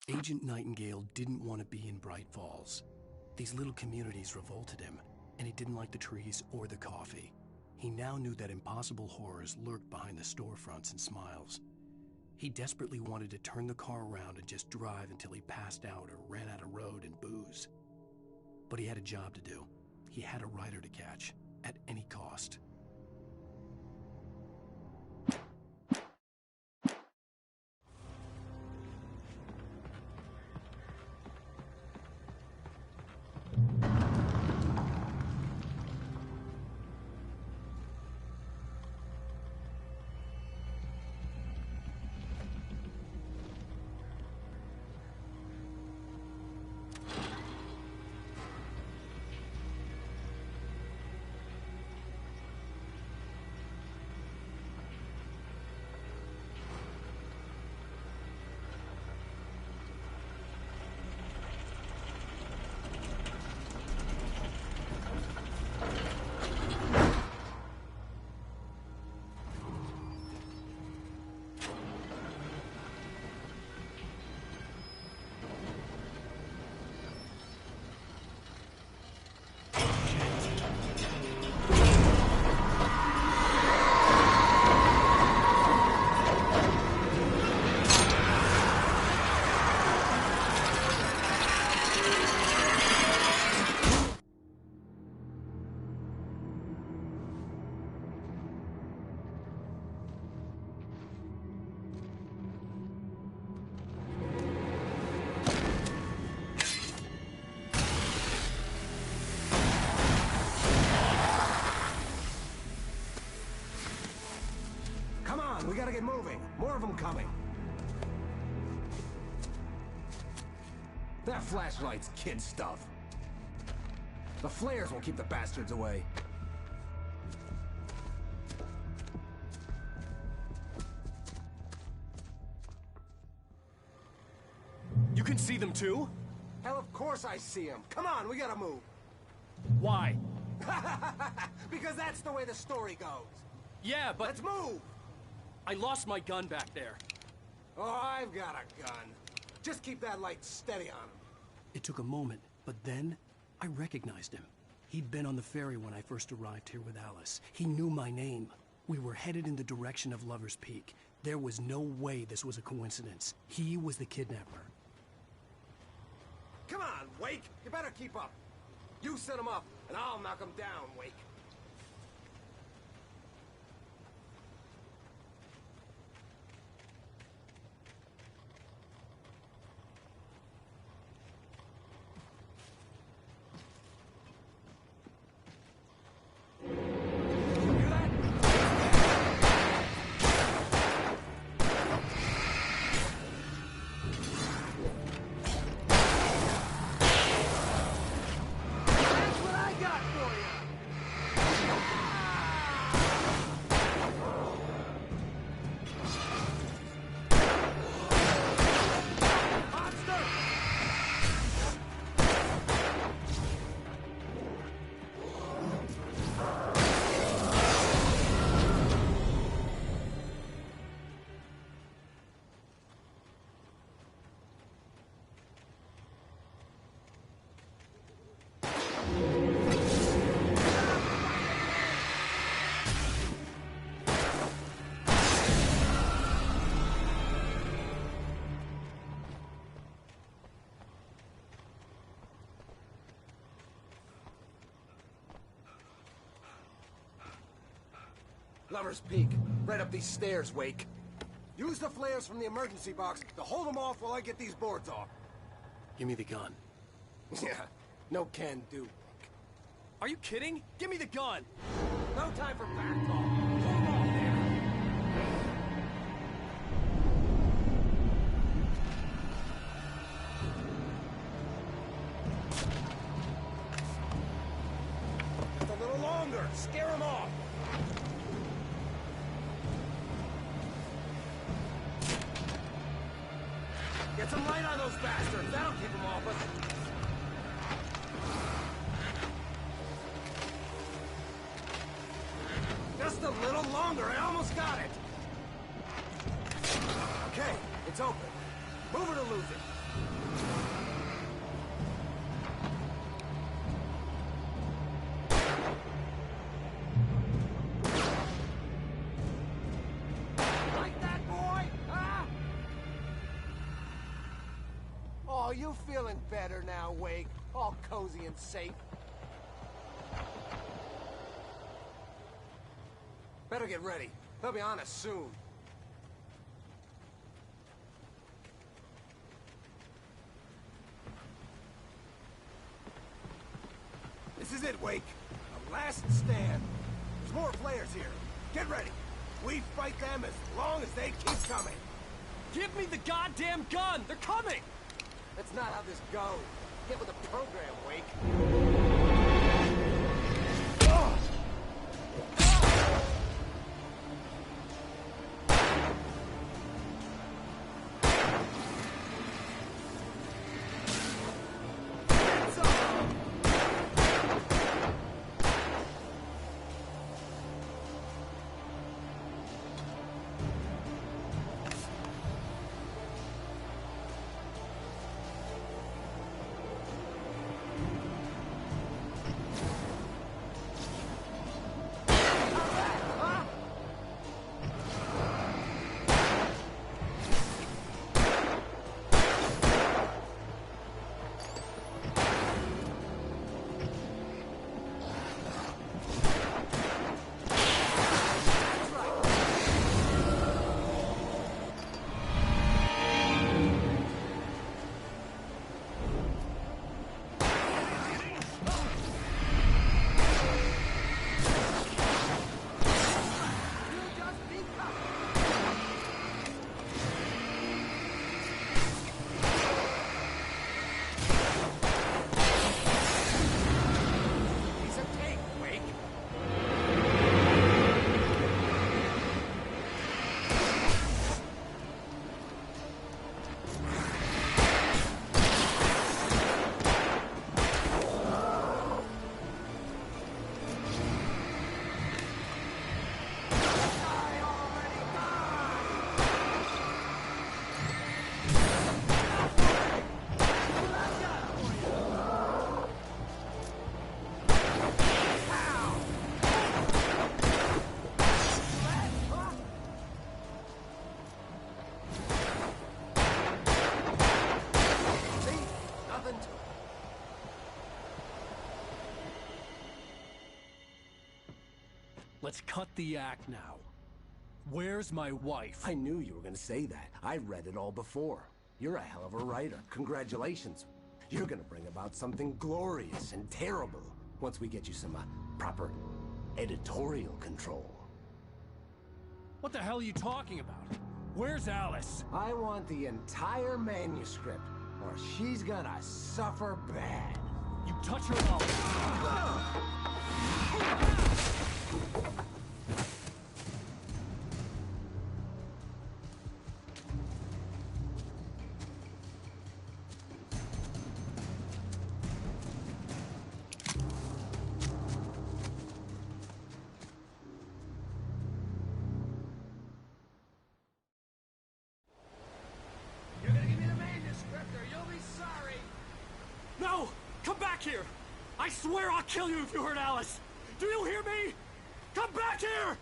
Agent Nightingale didn't want to be in Bright Falls. These little communities revolted him, and he didn't like the trees or the coffee. He now knew that impossible horrors lurked behind the storefronts and smiles. He desperately wanted to turn the car around and just drive until he passed out or ran out of road and booze. But he had a job to do. He had a rider to catch, at any cost. on, we gotta get moving. More of them coming. That flashlight's kid stuff. The flares will keep the bastards away. You can see them too? Hell, of course I see them. Come on, we gotta move. Why? Because that's the way the story goes. Yeah, but... Let's move! I lost my gun back there. Oh, I've got a gun. Just keep that light steady on him. It took a moment, but then I recognized him. He'd been on the ferry when I first arrived here with Alice. He knew my name. We were headed in the direction of Lover's Peak. There was no way this was a coincidence. He was the kidnapper. Come on, Wake! You better keep up. You set him up, and I'll knock him down, Wake. Lover's Peak. Right up these stairs, Wake. Use the flares from the emergency box to hold them off while I get these boards off. Give me the gun. Yeah, no can do. Are you kidding? Give me the gun! No time for back talk. Hold on there. Just a little longer. Scare them off. Get some light on those bastards. That'll keep them off us. Just a little longer. I almost got it. Okay, it's open. Move it or lose it. Like that, boy? Huh? Oh, you feeling better now, Wake? All cozy and safe. Better get ready. They'll be on us soon. This is it, Wake. A last stand. There's more players here. Get ready. We fight them as long as they keep coming. Give me the goddamn gun! They're coming! That's not how this goes. Get with the program, Wake. Oh! let's cut the act now. Where's my wife? I knew you were gonna say that. I read it all before. You're a hell of a writer. Congratulations. You're gonna bring about something glorious and terrible once we get you some proper editorial control. What the hell are you talking about? Where's Alice? I want the entire manuscript, or she's gonna suffer bad. You touch her up. You're gonna give me the manuscript or you'll be sorry. No! Come back here! I swear I'll kill you if you hurt Alice! Do you hear me? Come back here!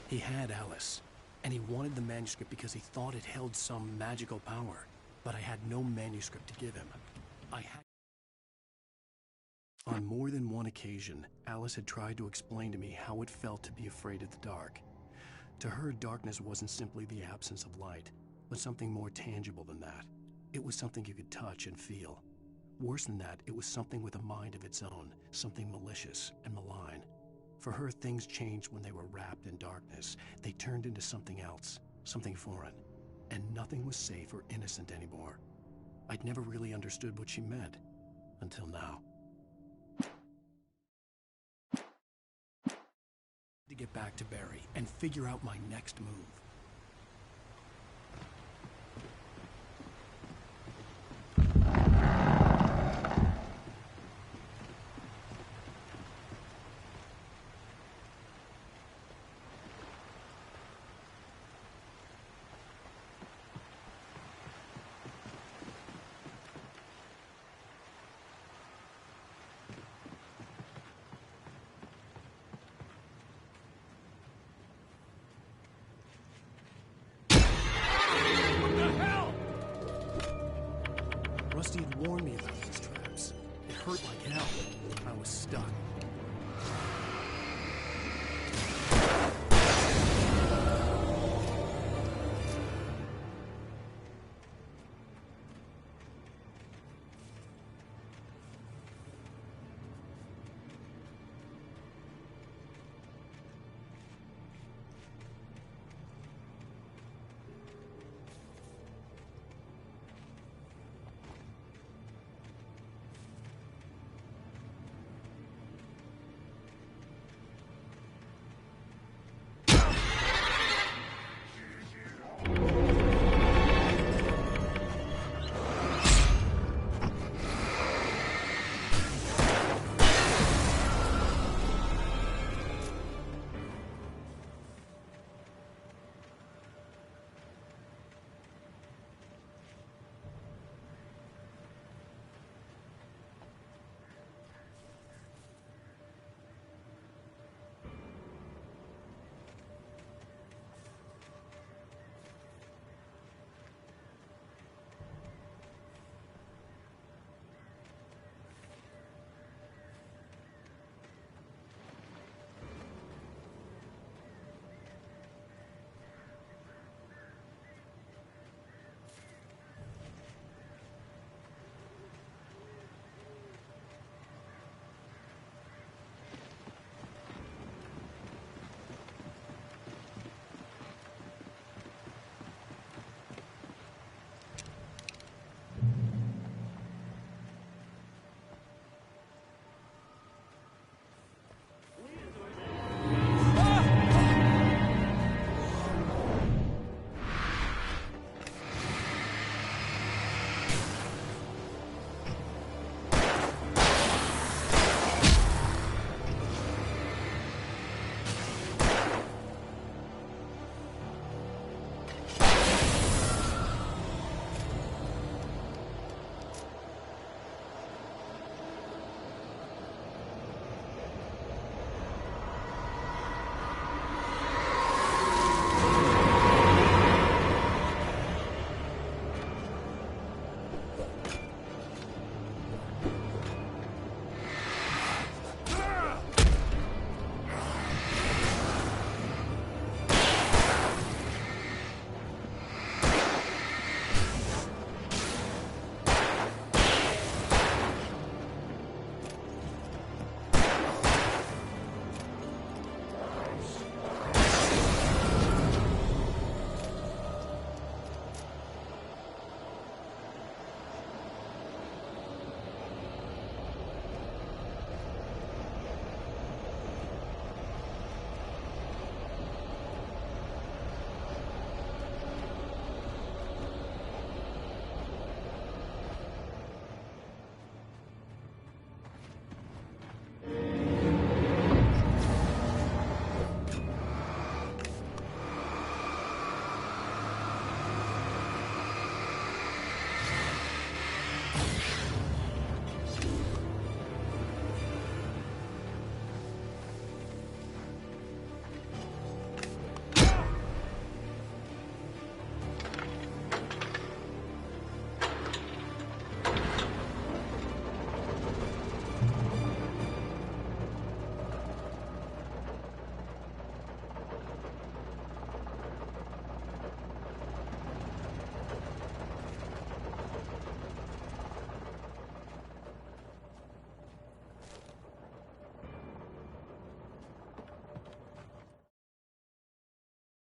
He had Alice, and he wanted the manuscript because he thought it held some magical power. But I had no manuscript to give him. I had... On more than one occasion, Alice had tried to explain to me how it felt to be afraid of the dark. To her, darkness wasn't simply the absence of light, but something more tangible than that. It was something you could touch and feel. Worse than that, it was something with a mind of its own, something malicious and malign. For her, things changed when they were wrapped in darkness. They turned into something else, something foreign, and nothing was safe or innocent anymore. I'd never really understood what she meant, until now. To get back to Barry and figure out my next move. Rusty had warned me about these traps. It hurt like hell. I was stuck.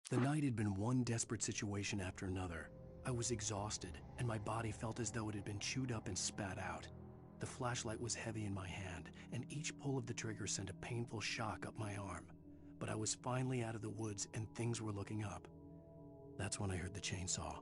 The night had been one desperate situation after another. I was exhausted, and my body felt as though it had been chewed up and spat out. The flashlight was heavy in my hand, and each pull of the trigger sent a painful shock up my arm. But I was finally out of the woods, and things were looking up. That's when I heard the chainsaw.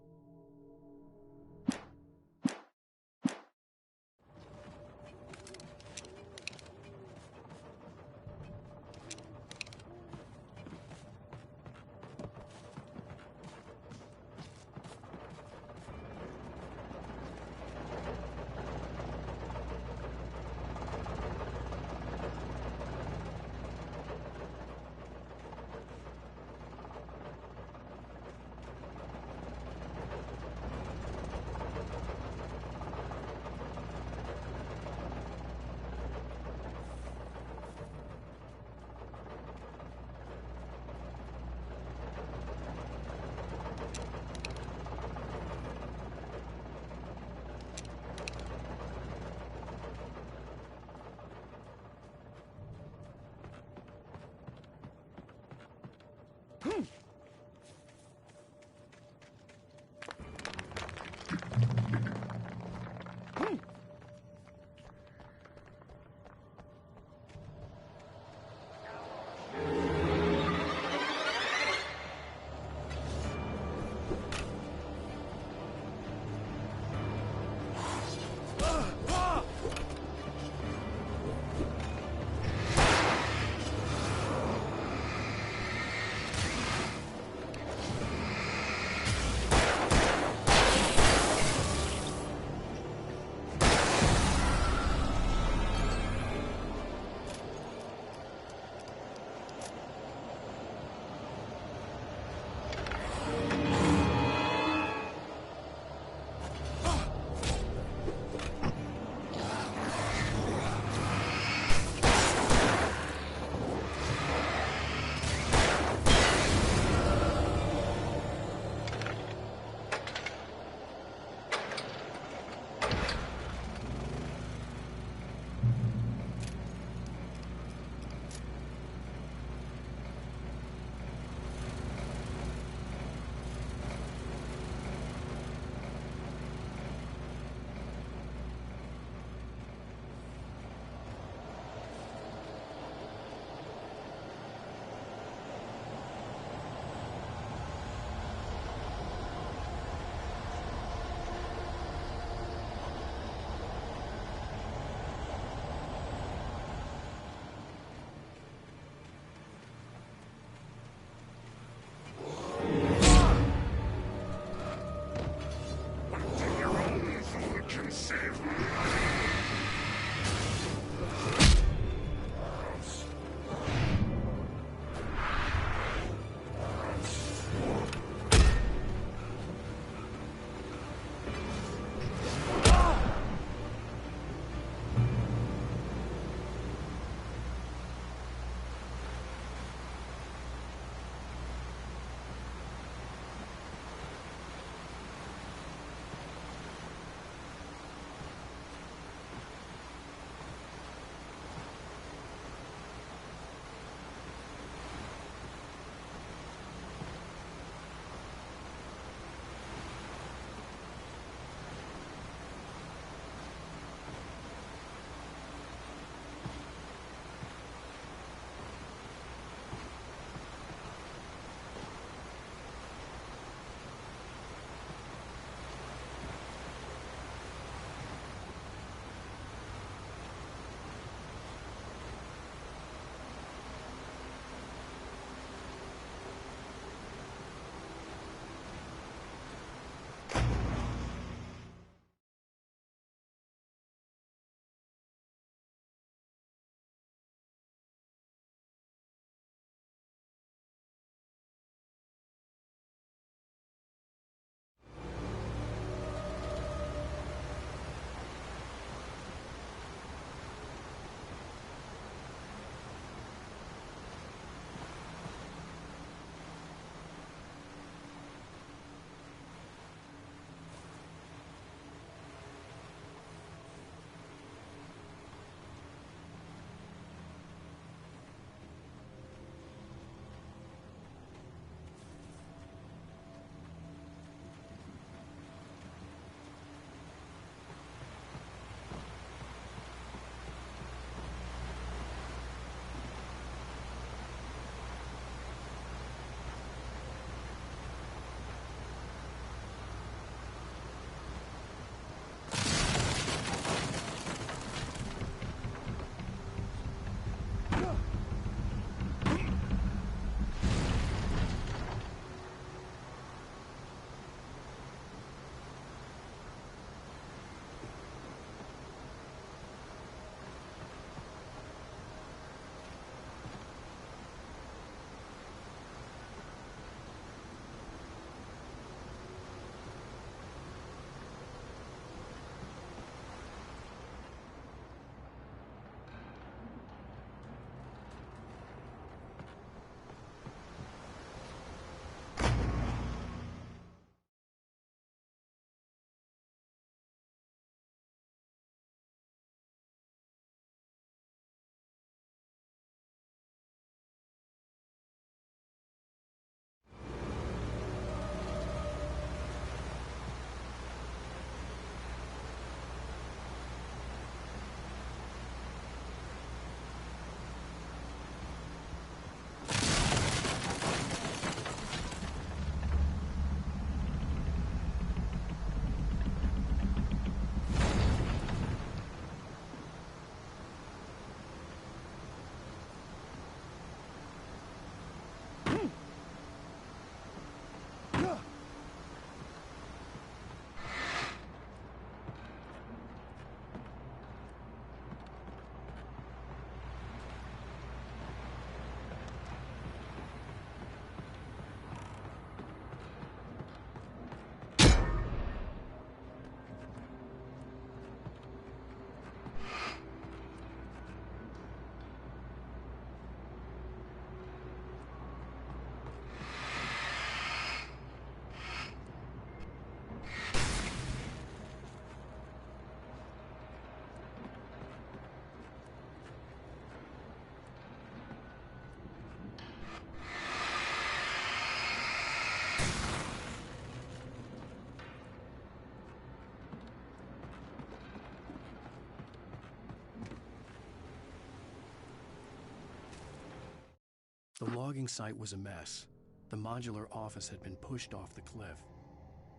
logging site was a mess. The modular office had been pushed off the cliff.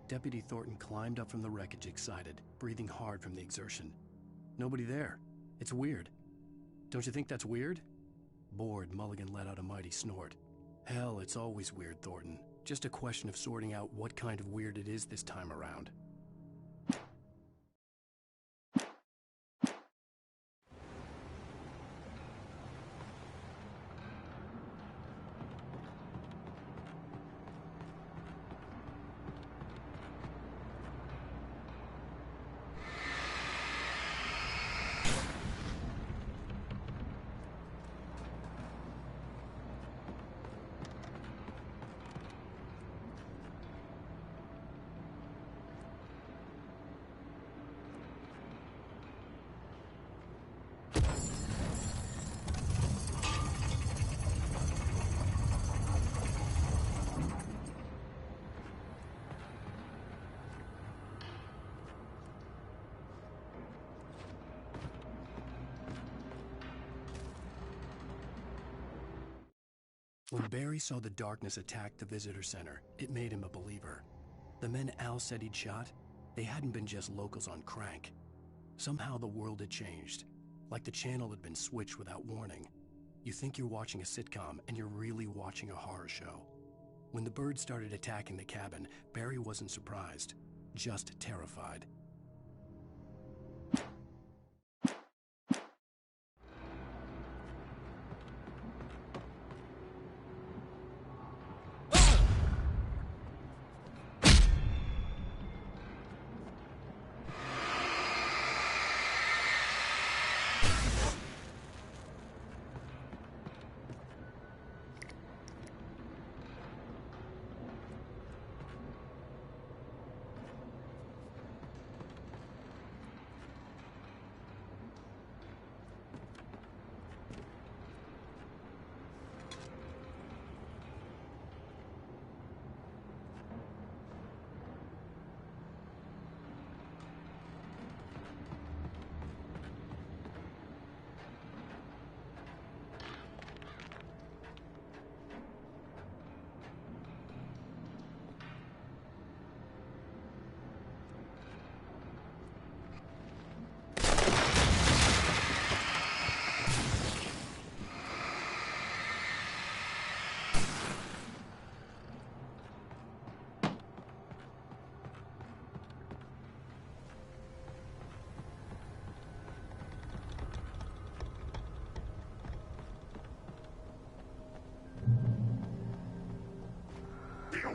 Deputy Thornton climbed up from the wreckage excited, breathing hard from the exertion. Nobody there. It's weird. Don't you think that's weird? Bored, Mulligan let out a mighty snort. Hell, it's always weird, Thornton. Just a question of sorting out what kind of weird it is this time around. When Barry saw the darkness attack the visitor center, it made him a believer. The men Al said he'd shot, they hadn't been just locals on crank. Somehow the world had changed, like the channel had been switched without warning. You think you're watching a sitcom, and you're really watching a horror show. When the birds started attacking the cabin, Barry wasn't surprised, just terrified.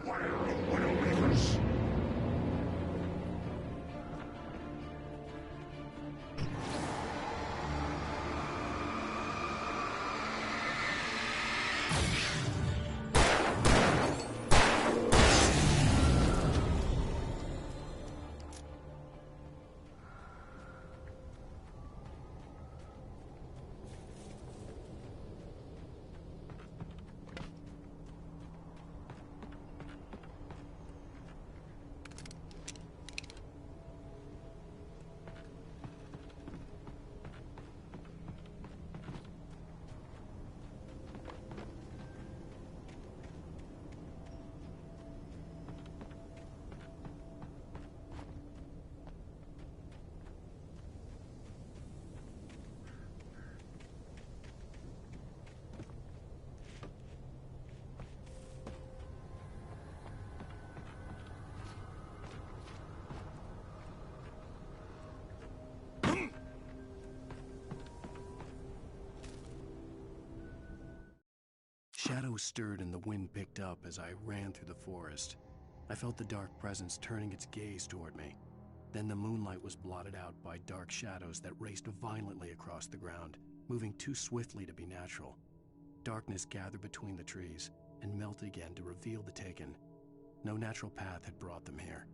Beware of Widowmakers. Shadows stirred and the wind picked up as I ran through the forest. I felt the dark presence turning its gaze toward me. Then the moonlight was blotted out by dark shadows that raced violently across the ground, moving too swiftly to be natural. Darkness gathered between the trees and melted again to reveal the Taken. No natural path had brought them here.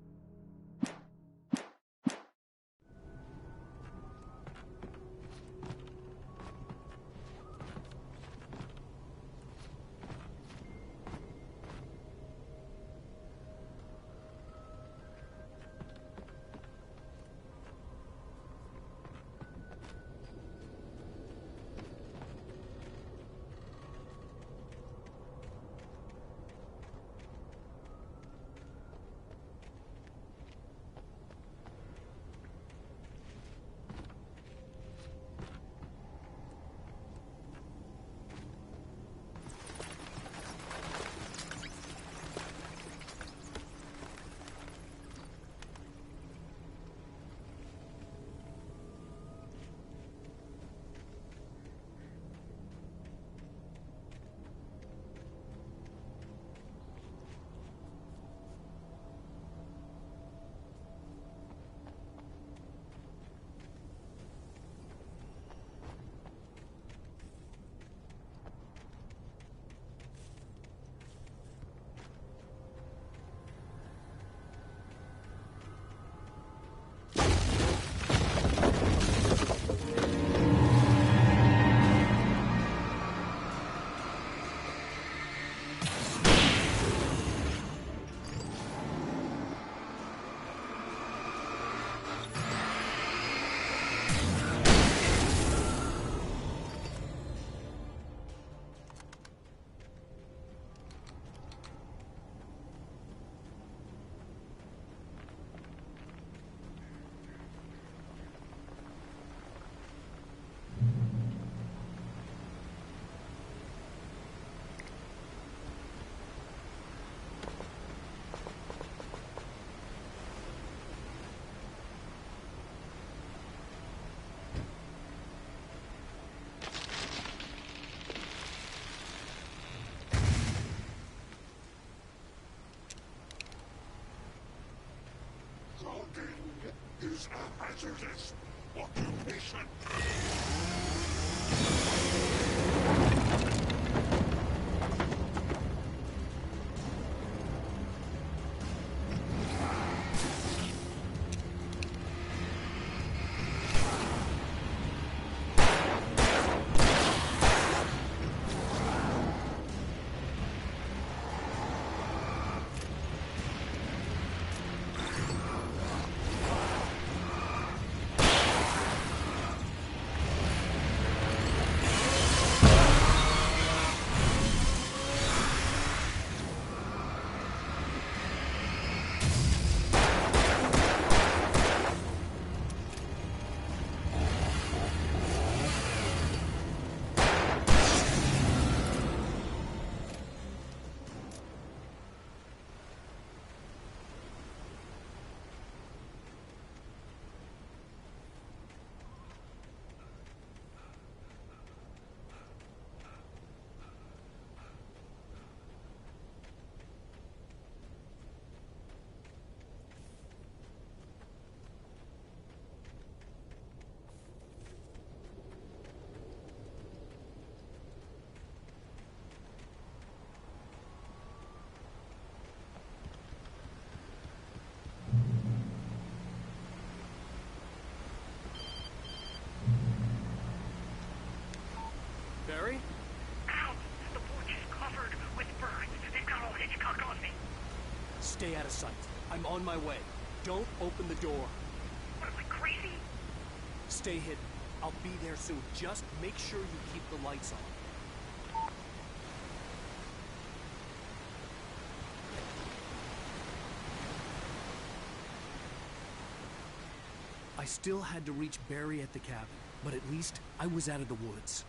is a hazardous occupation. Barry? Ow! The porch is covered with burns. They've got all Hitchcock on me. Stay out of sight. I'm on my way. Don't open the door. What, am I crazy? Stay hidden. I'll be there soon. Just make sure you keep the lights on. I still had to reach Barry at the cabin, but at least I was out of the woods.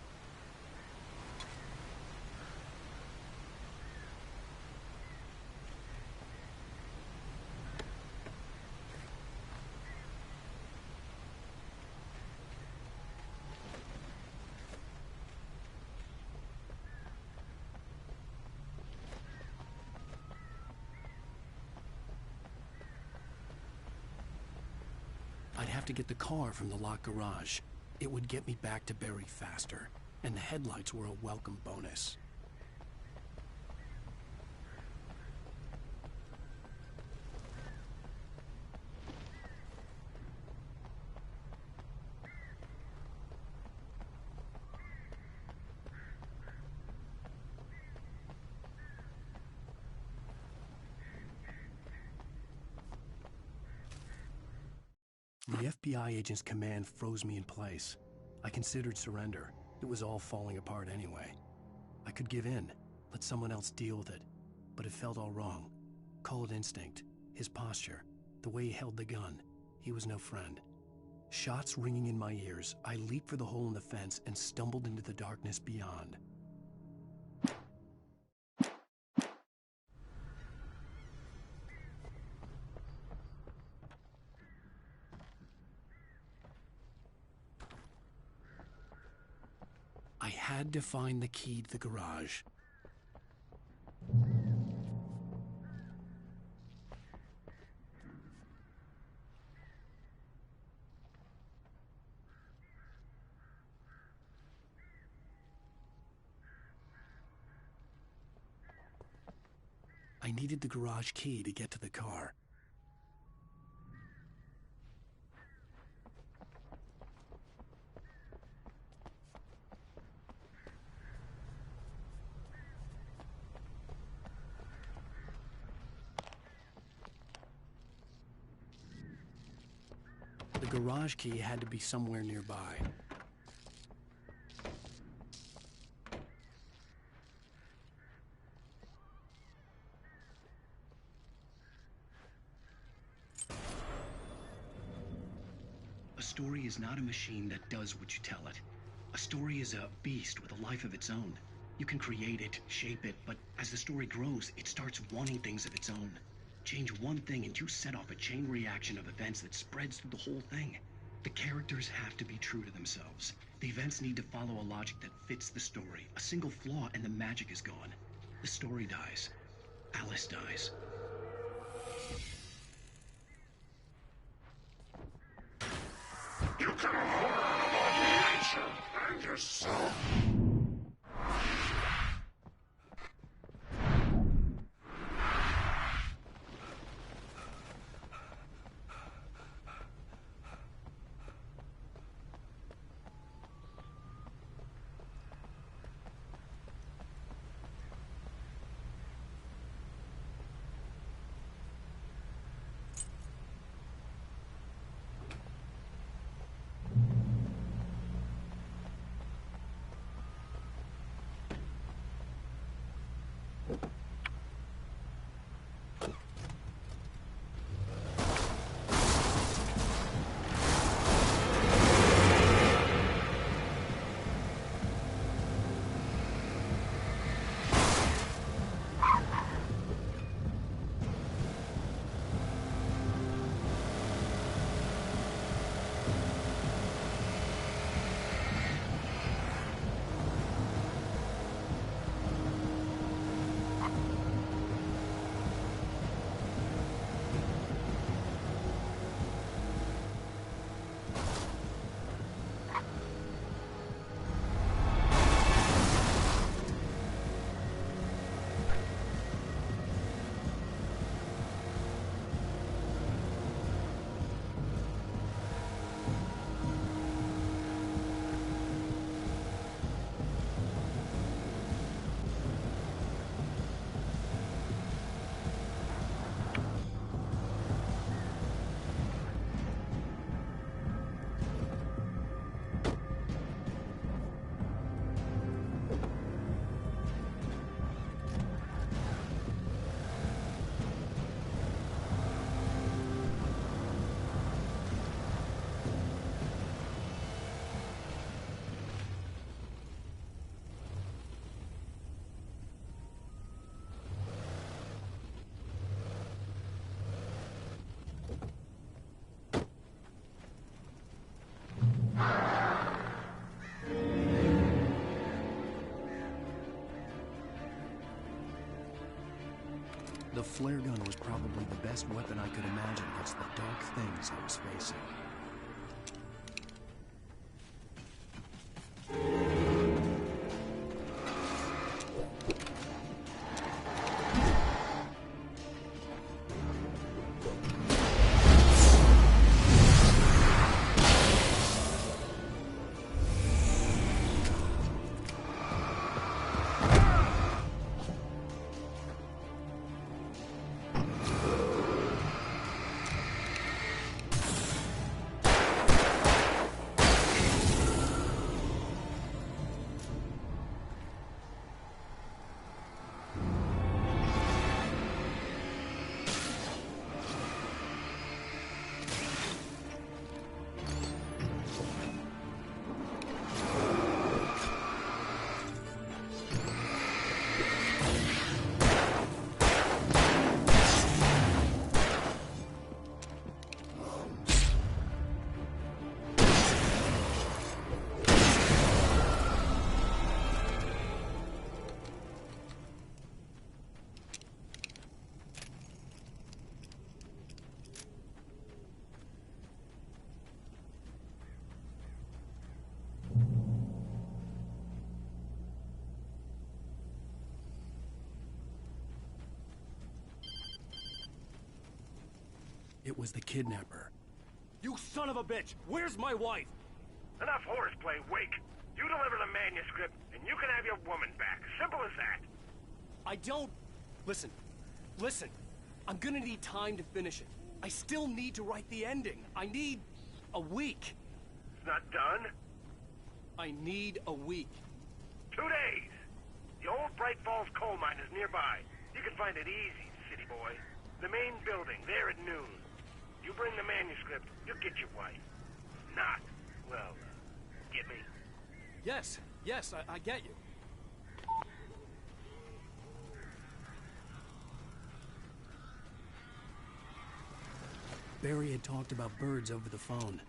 I'd have to get the car from the locked garage. It would get me back to Barry faster, and the headlights were a welcome bonus. The FBI agent's command froze me in place. I considered surrender. It was all falling apart anyway. I could give in, let someone else deal with it, but it felt all wrong. Call it instinct, his posture, the way he held the gun. He was no friend. Shots ringing in my ears, I leaped for the hole in the fence and stumbled into the darkness beyond. I had to find the key to the garage. I needed the garage key to get to the car. The garage key had to be somewhere nearby. A story is not a machine that does what you tell it. A story is a beast with a life of its own. You can create it, shape it, but as the story grows, it starts wanting things of its own. Change one thing and you set off a chain reaction of events that spreads through the whole thing. The characters have to be true to themselves. The events need to follow a logic that fits the story. A single flaw and the magic is gone. The story dies. Alice dies. The flare gun was probably the best weapon I could imagine against the dark things I was facing. It was the kidnapper. You son of a bitch! Where's my wife? Enough horseplay, Wake. You deliver the manuscript, and you can have your woman back. Simple as that. I don't... Listen. Listen. I'm gonna need time to finish it. I still need to write the ending. I need... a week. It's not done? I need a week. 2 days. The old Bright Falls coal mine is nearby. You can find it easy, city boy. The main building, there at noon. You bring the manuscript, you'll get your wife. Not, well, get me? Yes, I get you. Barry had talked about birds over the phone.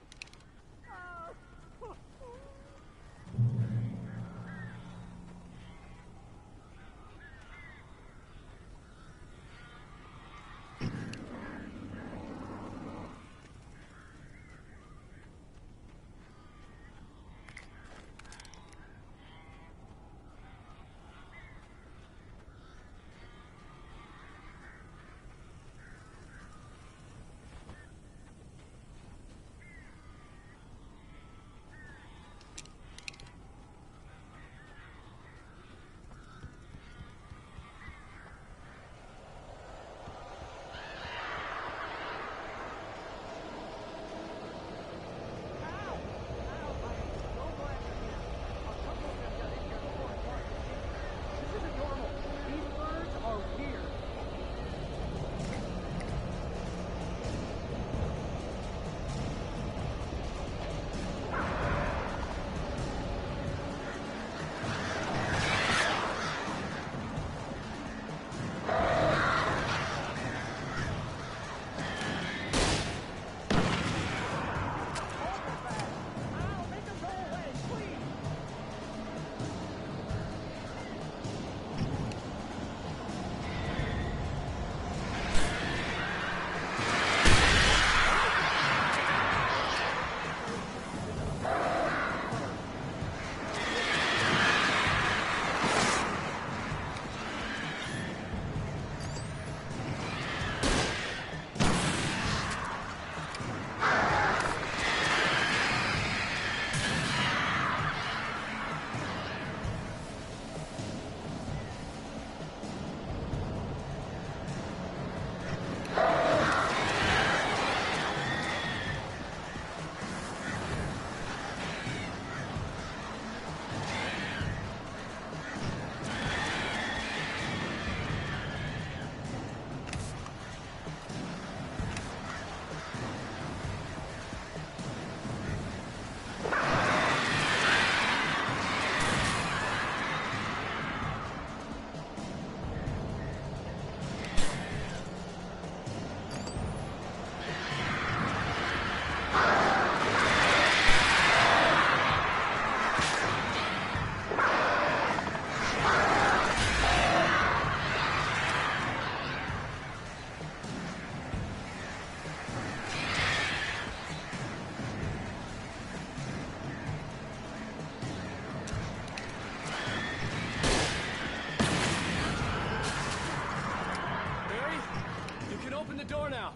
open the door now.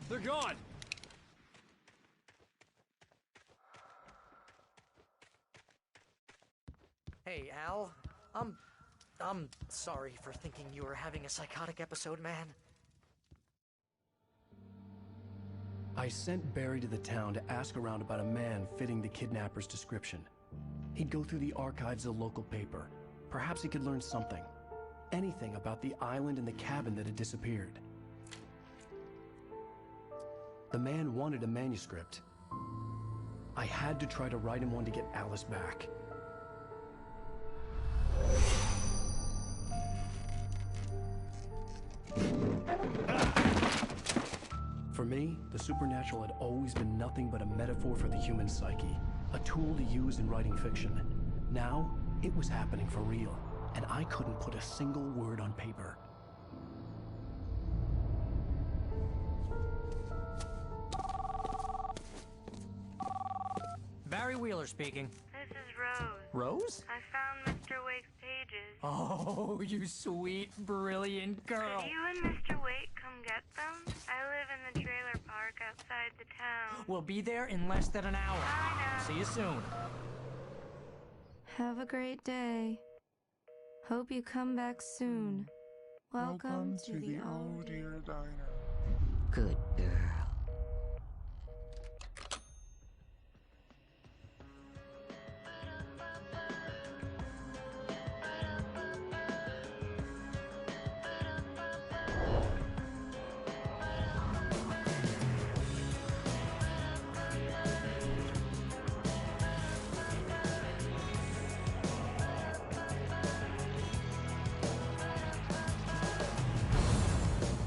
They're gone. Hey, Al. I'm sorry for thinking you were having a psychotic episode, man. I sent Barry to the town to ask around about a man fitting the kidnapper's description. He'd go through the archives of the local paper. Perhaps he could learn something. Anything about the island and the cabin that had disappeared. The man wanted a manuscript. I had to try to write him one to get Alice back. For me, the supernatural had always been nothing but a metaphor for the human psyche, a tool to use in writing fiction. Now, it was happening for real, and I couldn't put a single word on paper. Barry Wheeler speaking. This is Rose. Rose? I found Mr. Wake's pages. Oh, you sweet, brilliant girl. Could you and Mr. Wake come get them? I live in the trailer park outside the town. We'll be there in less than an hour. Bye now. See you soon. Have a great day. Hope you come back soon. Welcome to the Oh Dear Diner. Good girl.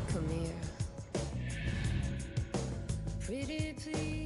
Come here. Pretty please.